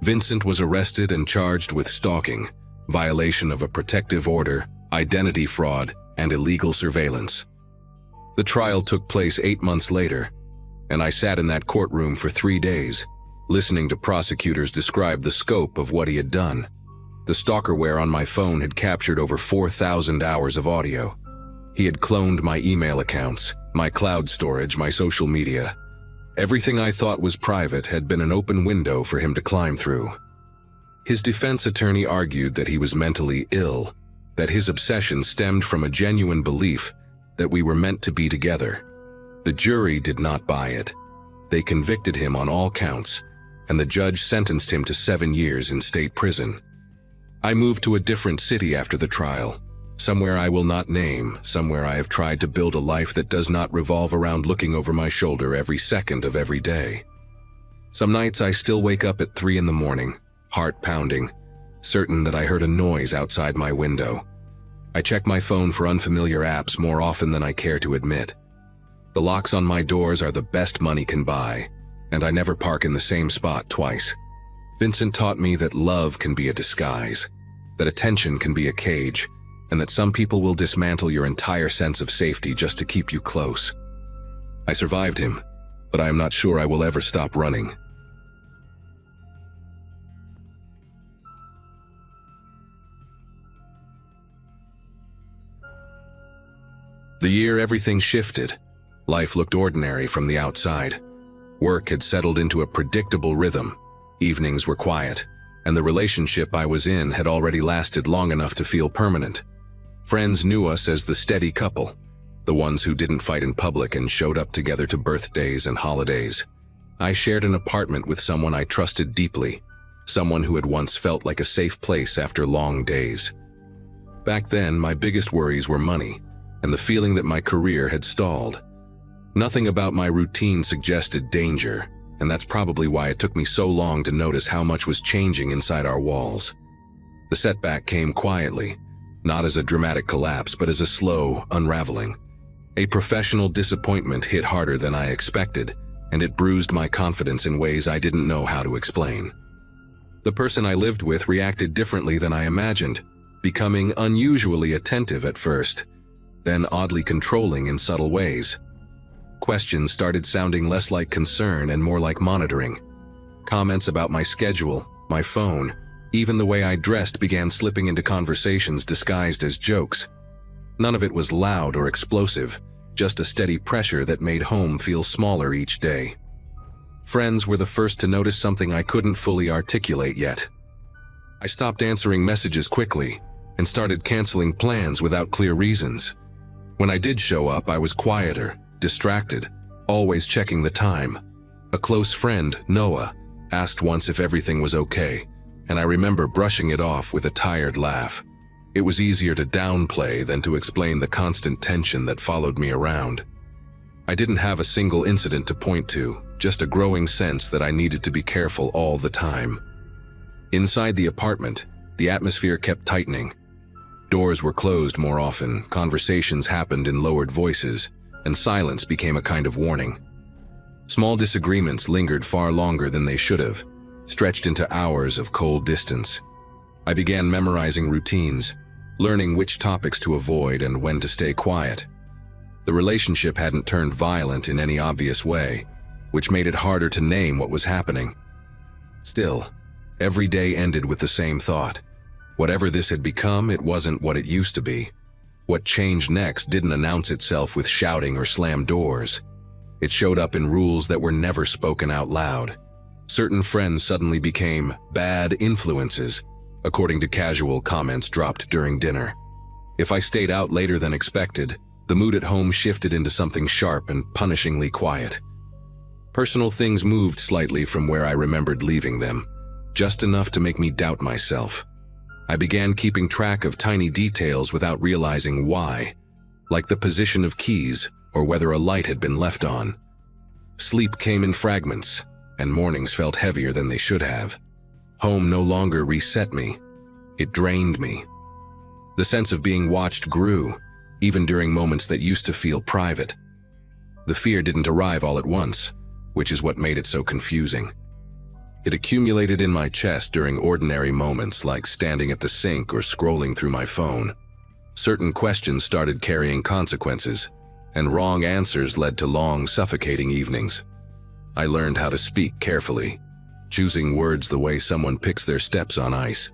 Vincent was arrested and charged with stalking, violation of a protective order, identity fraud, and illegal surveillance. The trial took place 8 months later, and I sat in that courtroom for 3 days, listening to prosecutors describe the scope of what he had done. The stalkerware on my phone had captured over 4,000 hours of audio. He had cloned my email accounts, my cloud storage, my social media. Everything I thought was private had been an open window for him to climb through. His defense attorney argued that he was mentally ill, that his obsession stemmed from a genuine belief that we were meant to be together. The jury did not buy it. They convicted him on all counts, and the judge sentenced him to 7 years in state prison. I moved to a different city after the trial, somewhere I will not name, somewhere I have tried to build a life that does not revolve around looking over my shoulder every second of every day. Some nights I still wake up at 3 in the morning, heart pounding, certain that I heard a noise outside my window. I check my phone for unfamiliar apps more often than I care to admit. The locks on my doors are the best money can buy, and I never park in the same spot twice. Vincent taught me that love can be a disguise, that attention can be a cage, and that some people will dismantle your entire sense of safety just to keep you close. I survived him, but I am not sure I will ever stop running. The year everything shifted. Life looked ordinary from the outside. Work had settled into a predictable rhythm. Evenings were quiet, and the relationship I was in had already lasted long enough to feel permanent. Friends knew us as the steady couple, the ones who didn't fight in public and showed up together to birthdays and holidays. I shared an apartment with someone I trusted deeply, someone who had once felt like a safe place after long days. Back then, my biggest worries were money, and the feeling that my career had stalled. Nothing about my routine suggested danger, and that's probably why it took me so long to notice how much was changing inside our walls. The setback came quietly, not as a dramatic collapse, but as a slow unraveling. A professional disappointment hit harder than I expected, and it bruised my confidence in ways I didn't know how to explain. The person I lived with reacted differently than I imagined, becoming unusually attentive at first, then oddly controlling in subtle ways. Questions started sounding less like concern and more like monitoring. Comments about my schedule, my phone, even the way I dressed began slipping into conversations disguised as jokes. None of it was loud or explosive, just a steady pressure that made home feel smaller each day. Friends were the first to notice something I couldn't fully articulate yet. I stopped answering messages quickly and started canceling plans without clear reasons. When I did show up, I was quieter, distracted, always checking the time. A close friend, Noah, asked once if everything was okay, and I remember brushing it off with a tired laugh. It was easier to downplay than to explain the constant tension that followed me around. I didn't have a single incident to point to, just a growing sense that I needed to be careful all the time. Inside the apartment, the atmosphere kept tightening. Doors were closed more often, conversations happened in lowered voices, and silence became a kind of warning. Small disagreements lingered far longer than they should have, stretched into hours of cold distance. I began memorizing routines, learning which topics to avoid and when to stay quiet. The relationship hadn't turned violent in any obvious way, which made it harder to name what was happening. Still, every day ended with the same thought. Whatever this had become, it wasn't what it used to be. What changed next didn't announce itself with shouting or slammed doors. It showed up in rules that were never spoken out loud. Certain friends suddenly became bad influences, according to casual comments dropped during dinner. If I stayed out later than expected, the mood at home shifted into something sharp and punishingly quiet. Personal things moved slightly from where I remembered leaving them, just enough to make me doubt myself. I began keeping track of tiny details without realizing why, like the position of keys or whether a light had been left on. Sleep came in fragments, and mornings felt heavier than they should have. Home no longer reset me. It drained me. The sense of being watched grew, even during moments that used to feel private. The fear didn't arrive all at once, which is what made it so confusing. It accumulated in my chest during ordinary moments like standing at the sink or scrolling through my phone. Certain questions started carrying consequences, and wrong answers led to long, suffocating evenings. I learned how to speak carefully, choosing words the way someone picks their steps on ice.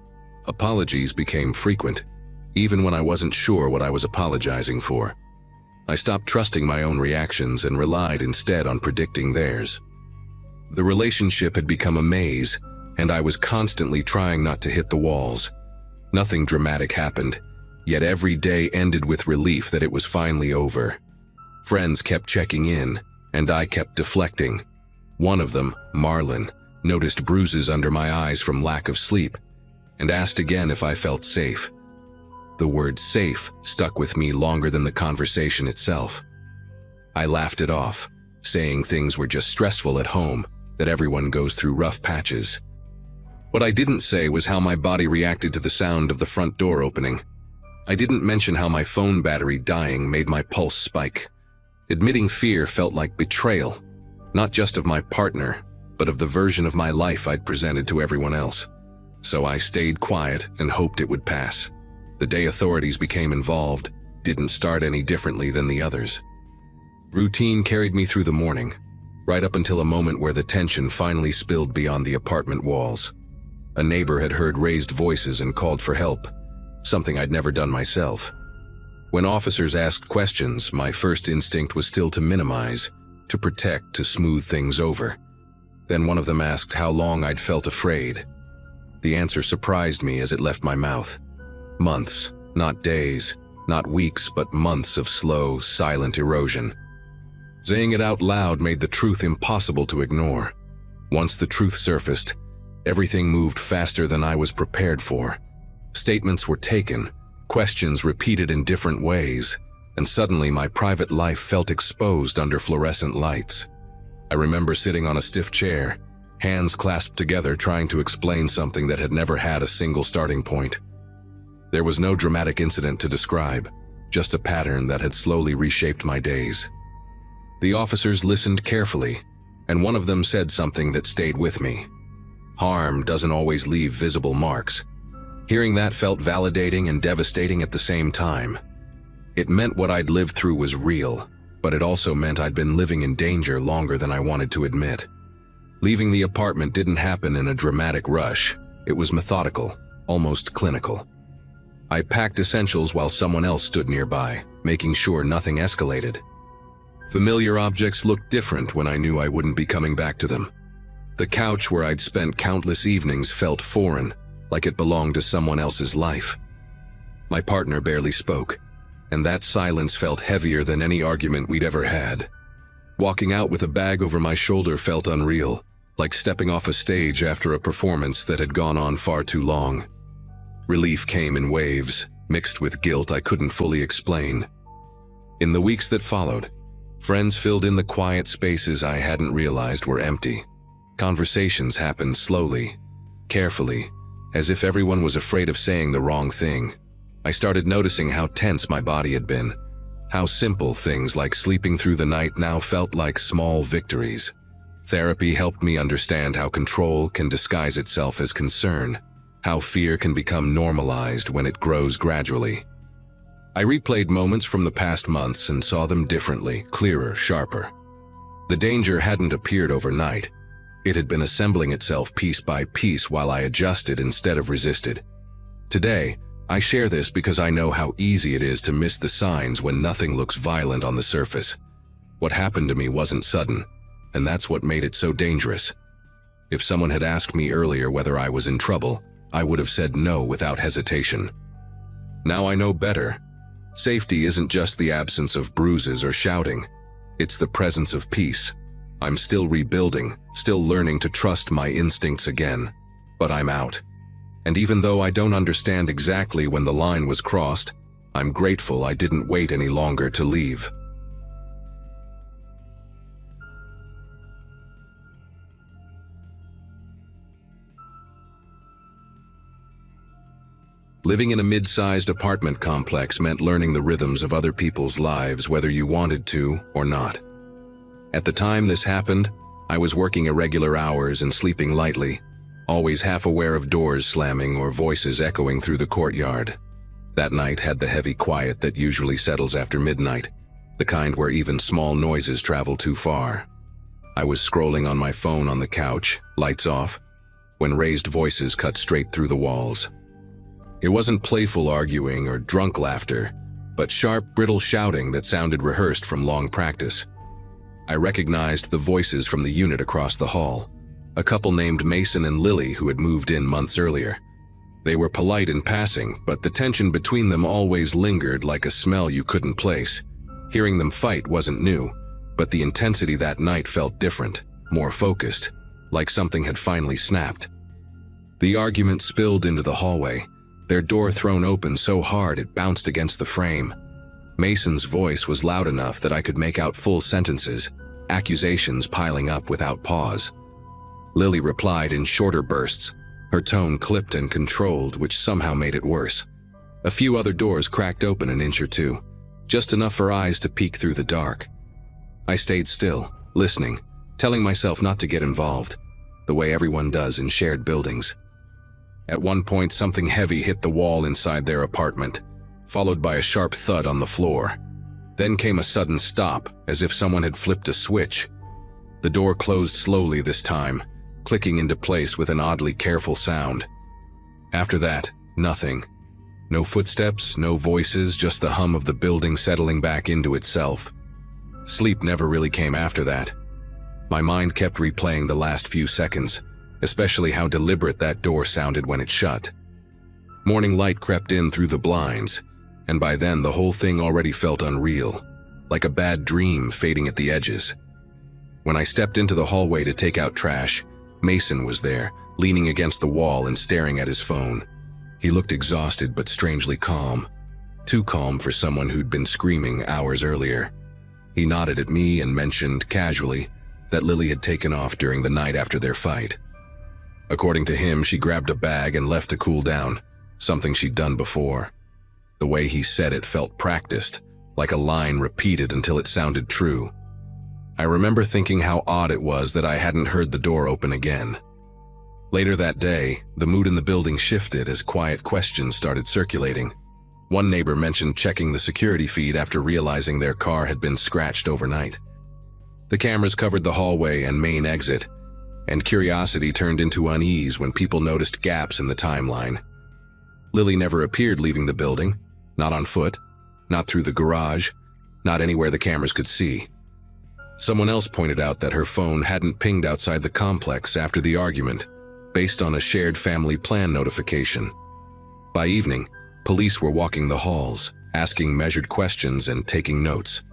Apologies became frequent, even when I wasn't sure what I was apologizing for. I stopped trusting my own reactions and relied instead on predicting theirs. The relationship had become a maze, and I was constantly trying not to hit the walls. Nothing dramatic happened, yet every day ended with relief that it was finally over. Friends kept checking in, and I kept deflecting. One of them, Marlon, noticed bruises under my eyes from lack of sleep, and asked again if I felt safe. The word safe stuck with me longer than the conversation itself. I laughed it off, saying things were just stressful at home, that everyone goes through rough patches. What I didn't say was how my body reacted to the sound of the front door opening. I didn't mention how my phone battery dying made my pulse spike. Admitting fear felt like betrayal, not just of my partner, but of the version of my life I'd presented to everyone else. So I stayed quiet and hoped it would pass. The day authorities became involved didn't start any differently than the others. Routine carried me through the morning, right up until a moment where the tension finally spilled beyond the apartment walls. A neighbor had heard raised voices and called for help, something I'd never done myself. When officers asked questions, my first instinct was still to minimize, to protect, to smooth things over. Then one of them asked how long I'd felt afraid. The answer surprised me as it left my mouth. Months, not days, not weeks, but months of slow, silent erosion. Saying it out loud made the truth impossible to ignore. Once the truth surfaced, everything moved faster than I was prepared for. Statements were taken, questions repeated in different ways, and suddenly my private life felt exposed under fluorescent lights. I remember sitting on a stiff chair, hands clasped together trying to explain something that had never had a single starting point. There was no dramatic incident to describe, just a pattern that had slowly reshaped my days. The officers listened carefully, and one of them said something that stayed with me. Harm doesn't always leave visible marks. Hearing that felt validating and devastating at the same time. It meant what I'd lived through was real, but it also meant I'd been living in danger longer than I wanted to admit. Leaving the apartment didn't happen in a dramatic rush. It was methodical, almost clinical. I packed essentials while someone else stood nearby, making sure nothing escalated. Familiar objects looked different when I knew I wouldn't be coming back to them. The couch where I'd spent countless evenings felt foreign, like it belonged to someone else's life. My partner barely spoke, and that silence felt heavier than any argument we'd ever had. Walking out with a bag over my shoulder felt unreal, like stepping off a stage after a performance that had gone on far too long. Relief came in waves, mixed with guilt I couldn't fully explain. In the weeks that followed, Friends filled in the quiet spaces I hadn't realized were empty. Conversations happened slowly, carefully, as if everyone was afraid of saying the wrong thing. I started noticing how tense my body had been, how simple things like sleeping through the night now felt like small victories. Therapy helped me understand how control can disguise itself as concern, how fear can become normalized when it grows gradually. I replayed moments from the past months and saw them differently, clearer, sharper. The danger hadn't appeared overnight. It had been assembling itself piece by piece while I adjusted instead of resisted. Today, I share this because I know how easy it is to miss the signs when nothing looks violent on the surface. What happened to me wasn't sudden, and that's what made it so dangerous. If someone had asked me earlier whether I was in trouble, I would have said no without hesitation. Now I know better. Safety isn't just the absence of bruises or shouting. It's the presence of peace. I'm still rebuilding, still learning to trust my instincts again. But I'm out. And even though I don't understand exactly when the line was crossed, I'm grateful I didn't wait any longer to leave. Living in a mid-sized apartment complex meant learning the rhythms of other people's lives whether you wanted to or not. At the time this happened, I was working irregular hours and sleeping lightly, always half aware of doors slamming or voices echoing through the courtyard. That night had the heavy quiet that usually settles after midnight, the kind where even small noises travel too far. I was scrolling on my phone on the couch, lights off, when raised voices cut straight through the walls. It wasn't playful arguing or drunk laughter, but sharp, brittle shouting that sounded rehearsed from long practice. I recognized the voices from the unit across the hall, a couple named Mason and Lily who had moved in months earlier. They were polite in passing, but the tension between them always lingered like a smell you couldn't place. Hearing them fight wasn't new, but the intensity that night felt different, more focused, like something had finally snapped. The argument spilled into the hallway, their door thrown open so hard it bounced against the frame. Mason's voice was loud enough that I could make out full sentences, accusations piling up without pause. Lily replied in shorter bursts, her tone clipped and controlled, which somehow made it worse. A few other doors cracked open an inch or two, just enough for eyes to peek through the dark. I stayed still, listening, telling myself not to get involved, the way everyone does in shared buildings. At one point, something heavy hit the wall inside their apartment, followed by a sharp thud on the floor. Then came a sudden stop, as if someone had flipped a switch. The door closed slowly this time, clicking into place with an oddly careful sound. After that, nothing. No footsteps, no voices, just the hum of the building settling back into itself. Sleep never really came after that. My mind kept replaying the last few seconds, especially how deliberate that door sounded when it shut. Morning light crept in through the blinds, and by then the whole thing already felt unreal, like a bad dream fading at the edges. When I stepped into the hallway to take out trash, Mason was there, leaning against the wall and staring at his phone. He looked exhausted but strangely calm, too calm for someone who'd been screaming hours earlier. He nodded at me and mentioned, casually, that Lily had taken off during the night after their fight. According to him, she grabbed a bag and left to cool down, something she'd done before. The way he said it felt practiced, like a line repeated until it sounded true. I remember thinking how odd it was that I hadn't heard the door open again. Later that day, the mood in the building shifted as quiet questions started circulating. One neighbor mentioned checking the security feed after realizing their car had been scratched overnight. The cameras covered the hallway and main exit, and curiosity turned into unease when people noticed gaps in the timeline. Lily never appeared leaving the building, not on foot, not through the garage, not anywhere the cameras could see. Someone else pointed out that her phone hadn't pinged outside the complex after the argument, based on a shared family plan notification. By evening, police were walking the halls, asking measured questions and taking notes.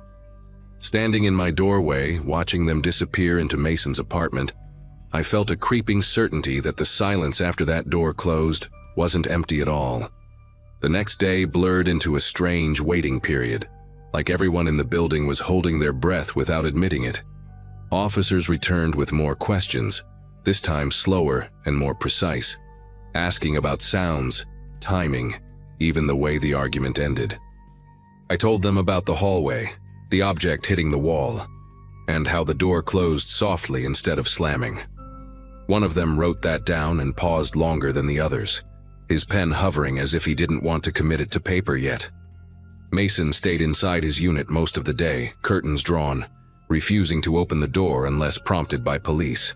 Standing in my doorway, watching them disappear into Mason's apartment, I felt a creeping certainty that the silence after that door closed wasn't empty at all. The next day blurred into a strange waiting period, like everyone in the building was holding their breath without admitting it. Officers returned with more questions, this time slower and more precise, asking about sounds, timing, even the way the argument ended. I told them about the hallway, the object hitting the wall, and how the door closed softly instead of slamming. One of them wrote that down and paused longer than the others, his pen hovering as if he didn't want to commit it to paper yet. Mason stayed inside his unit most of the day, curtains drawn, refusing to open the door unless prompted by police.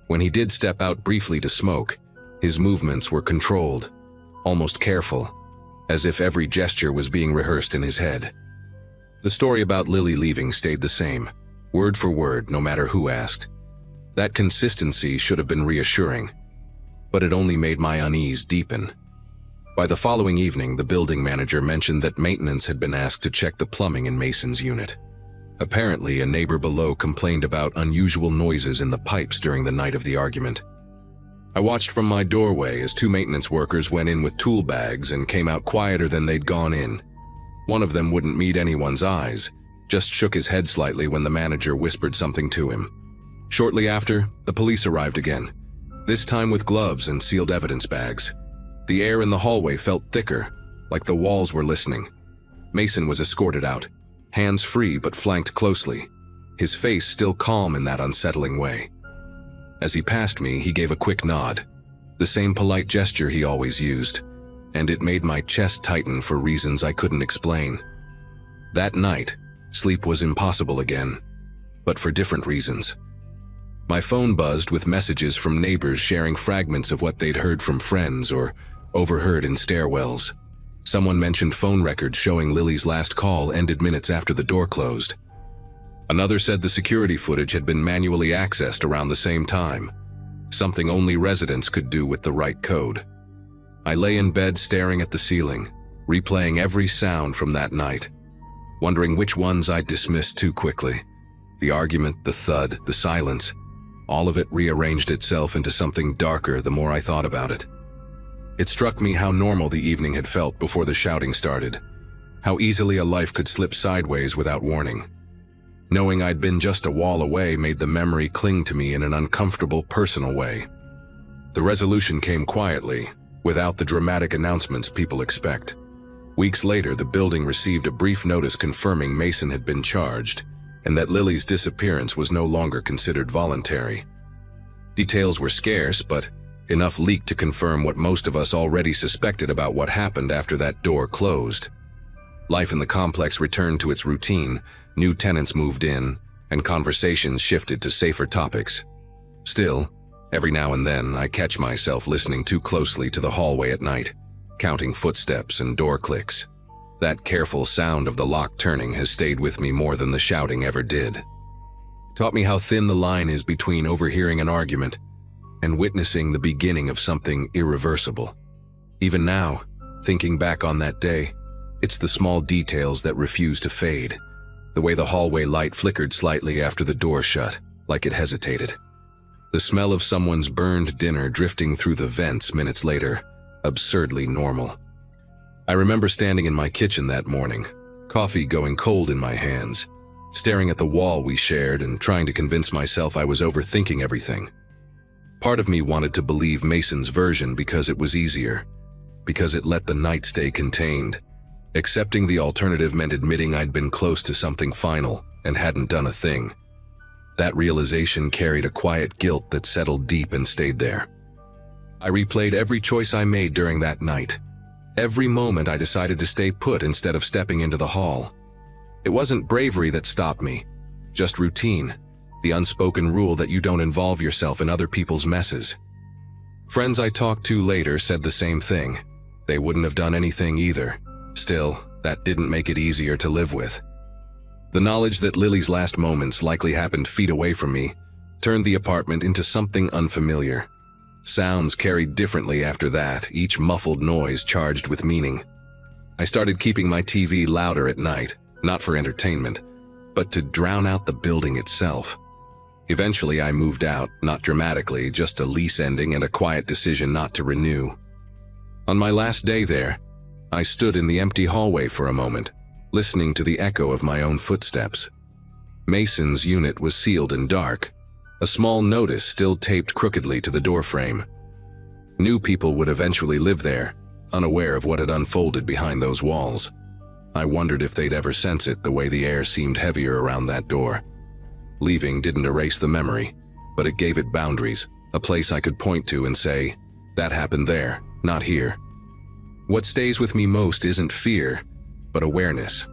When he did step out briefly to smoke, his movements were controlled, almost careful, as if every gesture was being rehearsed in his head. The story about Lily leaving stayed the same, word for word, no matter who asked. That consistency should have been reassuring, but it only made my unease deepen. By the following evening, the building manager mentioned that maintenance had been asked to check the plumbing in Mason's unit. Apparently, a neighbor below complained about unusual noises in the pipes during the night of the argument. I watched from my doorway as two maintenance workers went in with tool bags and came out quieter than they'd gone in. One of them wouldn't meet anyone's eyes, just shook his head slightly when the manager whispered something to him. Shortly after, the police arrived again, this time with gloves and sealed evidence bags. The air in the hallway felt thicker, like the walls were listening. Mason was escorted out, hands free but flanked closely, his face still calm in that unsettling way. As he passed me, he gave a quick nod, the same polite gesture he always used, and it made my chest tighten for reasons I couldn't explain. That night, sleep was impossible again, but for different reasons. My phone buzzed with messages from neighbors sharing fragments of what they'd heard from friends or overheard in stairwells. Someone mentioned phone records showing Lily's last call ended minutes after the door closed. Another said the security footage had been manually accessed around the same time, something only residents could do with the right code. I lay in bed staring at the ceiling, replaying every sound from that night, wondering which ones I'd dismissed too quickly. The argument, the thud, the silence, all of it rearranged itself into something darker the more I thought about it. It struck me how normal the evening had felt before the shouting started, how easily a life could slip sideways without warning. Knowing I'd been just a wall away made the memory cling to me in an uncomfortable, personal way. The resolution came quietly, without the dramatic announcements people expect. Weeks later, the building received a brief notice confirming Mason had been charged, and that Lily's disappearance was no longer considered voluntary. Details were scarce, but enough leaked to confirm what most of us already suspected about what happened after that door closed. Life in the complex returned to its routine, new tenants moved in, and conversations shifted to safer topics. Still, every now and then I catch myself listening too closely to the hallway at night, counting footsteps and door clicks. That careful sound of the lock turning has stayed with me more than the shouting ever did. It taught me how thin the line is between overhearing an argument and witnessing the beginning of something irreversible. Even now, thinking back on that day, it's the small details that refuse to fade. The way the hallway light flickered slightly after the door shut, like it hesitated. The smell of someone's burned dinner drifting through the vents minutes later, absurdly normal. I remember standing in my kitchen that morning, coffee going cold in my hands, staring at the wall we shared and trying to convince myself I was overthinking everything. Part of me wanted to believe Mason's version because it was easier, because it let the night stay contained. Accepting the alternative meant admitting I'd been close to something final and hadn't done a thing. That realization carried a quiet guilt that settled deep and stayed there. I replayed every choice I made during that night. Every moment I decided to stay put instead of stepping into the hall. It wasn't bravery that stopped me, just routine, the unspoken rule that you don't involve yourself in other people's messes. Friends I talked to later said the same thing. They wouldn't have done anything either. Still, that didn't make it easier to live with. The knowledge that Lily's last moments likely happened feet away from me turned the apartment into something unfamiliar. Sounds carried differently after that, each muffled noise charged with meaning. I started keeping my TV louder at night, not for entertainment, but to drown out the building itself. Eventually I moved out, not dramatically, just a lease ending and a quiet decision not to renew. On my last day there, I stood in the empty hallway for a moment, listening to the echo of my own footsteps. Mason's unit was sealed and dark, a small notice still taped crookedly to the doorframe. New people would eventually live there, unaware of what had unfolded behind those walls. I wondered if they'd ever sense it the way the air seemed heavier around that door. Leaving didn't erase the memory, but it gave it boundaries, a place I could point to and say, that happened there, not here. What stays with me most isn't fear, but awareness.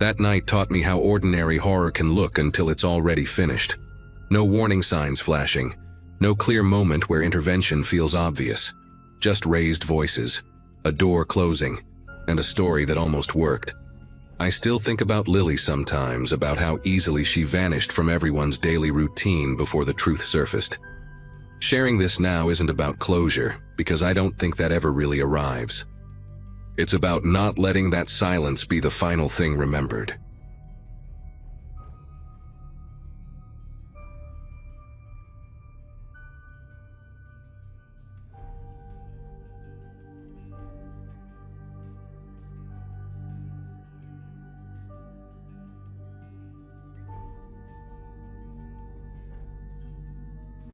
That night taught me how ordinary horror can look until it's already finished. No warning signs flashing, no clear moment where intervention feels obvious. Just raised voices, a door closing, and a story that almost worked. I still think about Lily sometimes, about how easily she vanished from everyone's daily routine before the truth surfaced. Sharing this now isn't about closure, because I don't think that ever really arrives. It's about not letting that silence be the final thing remembered.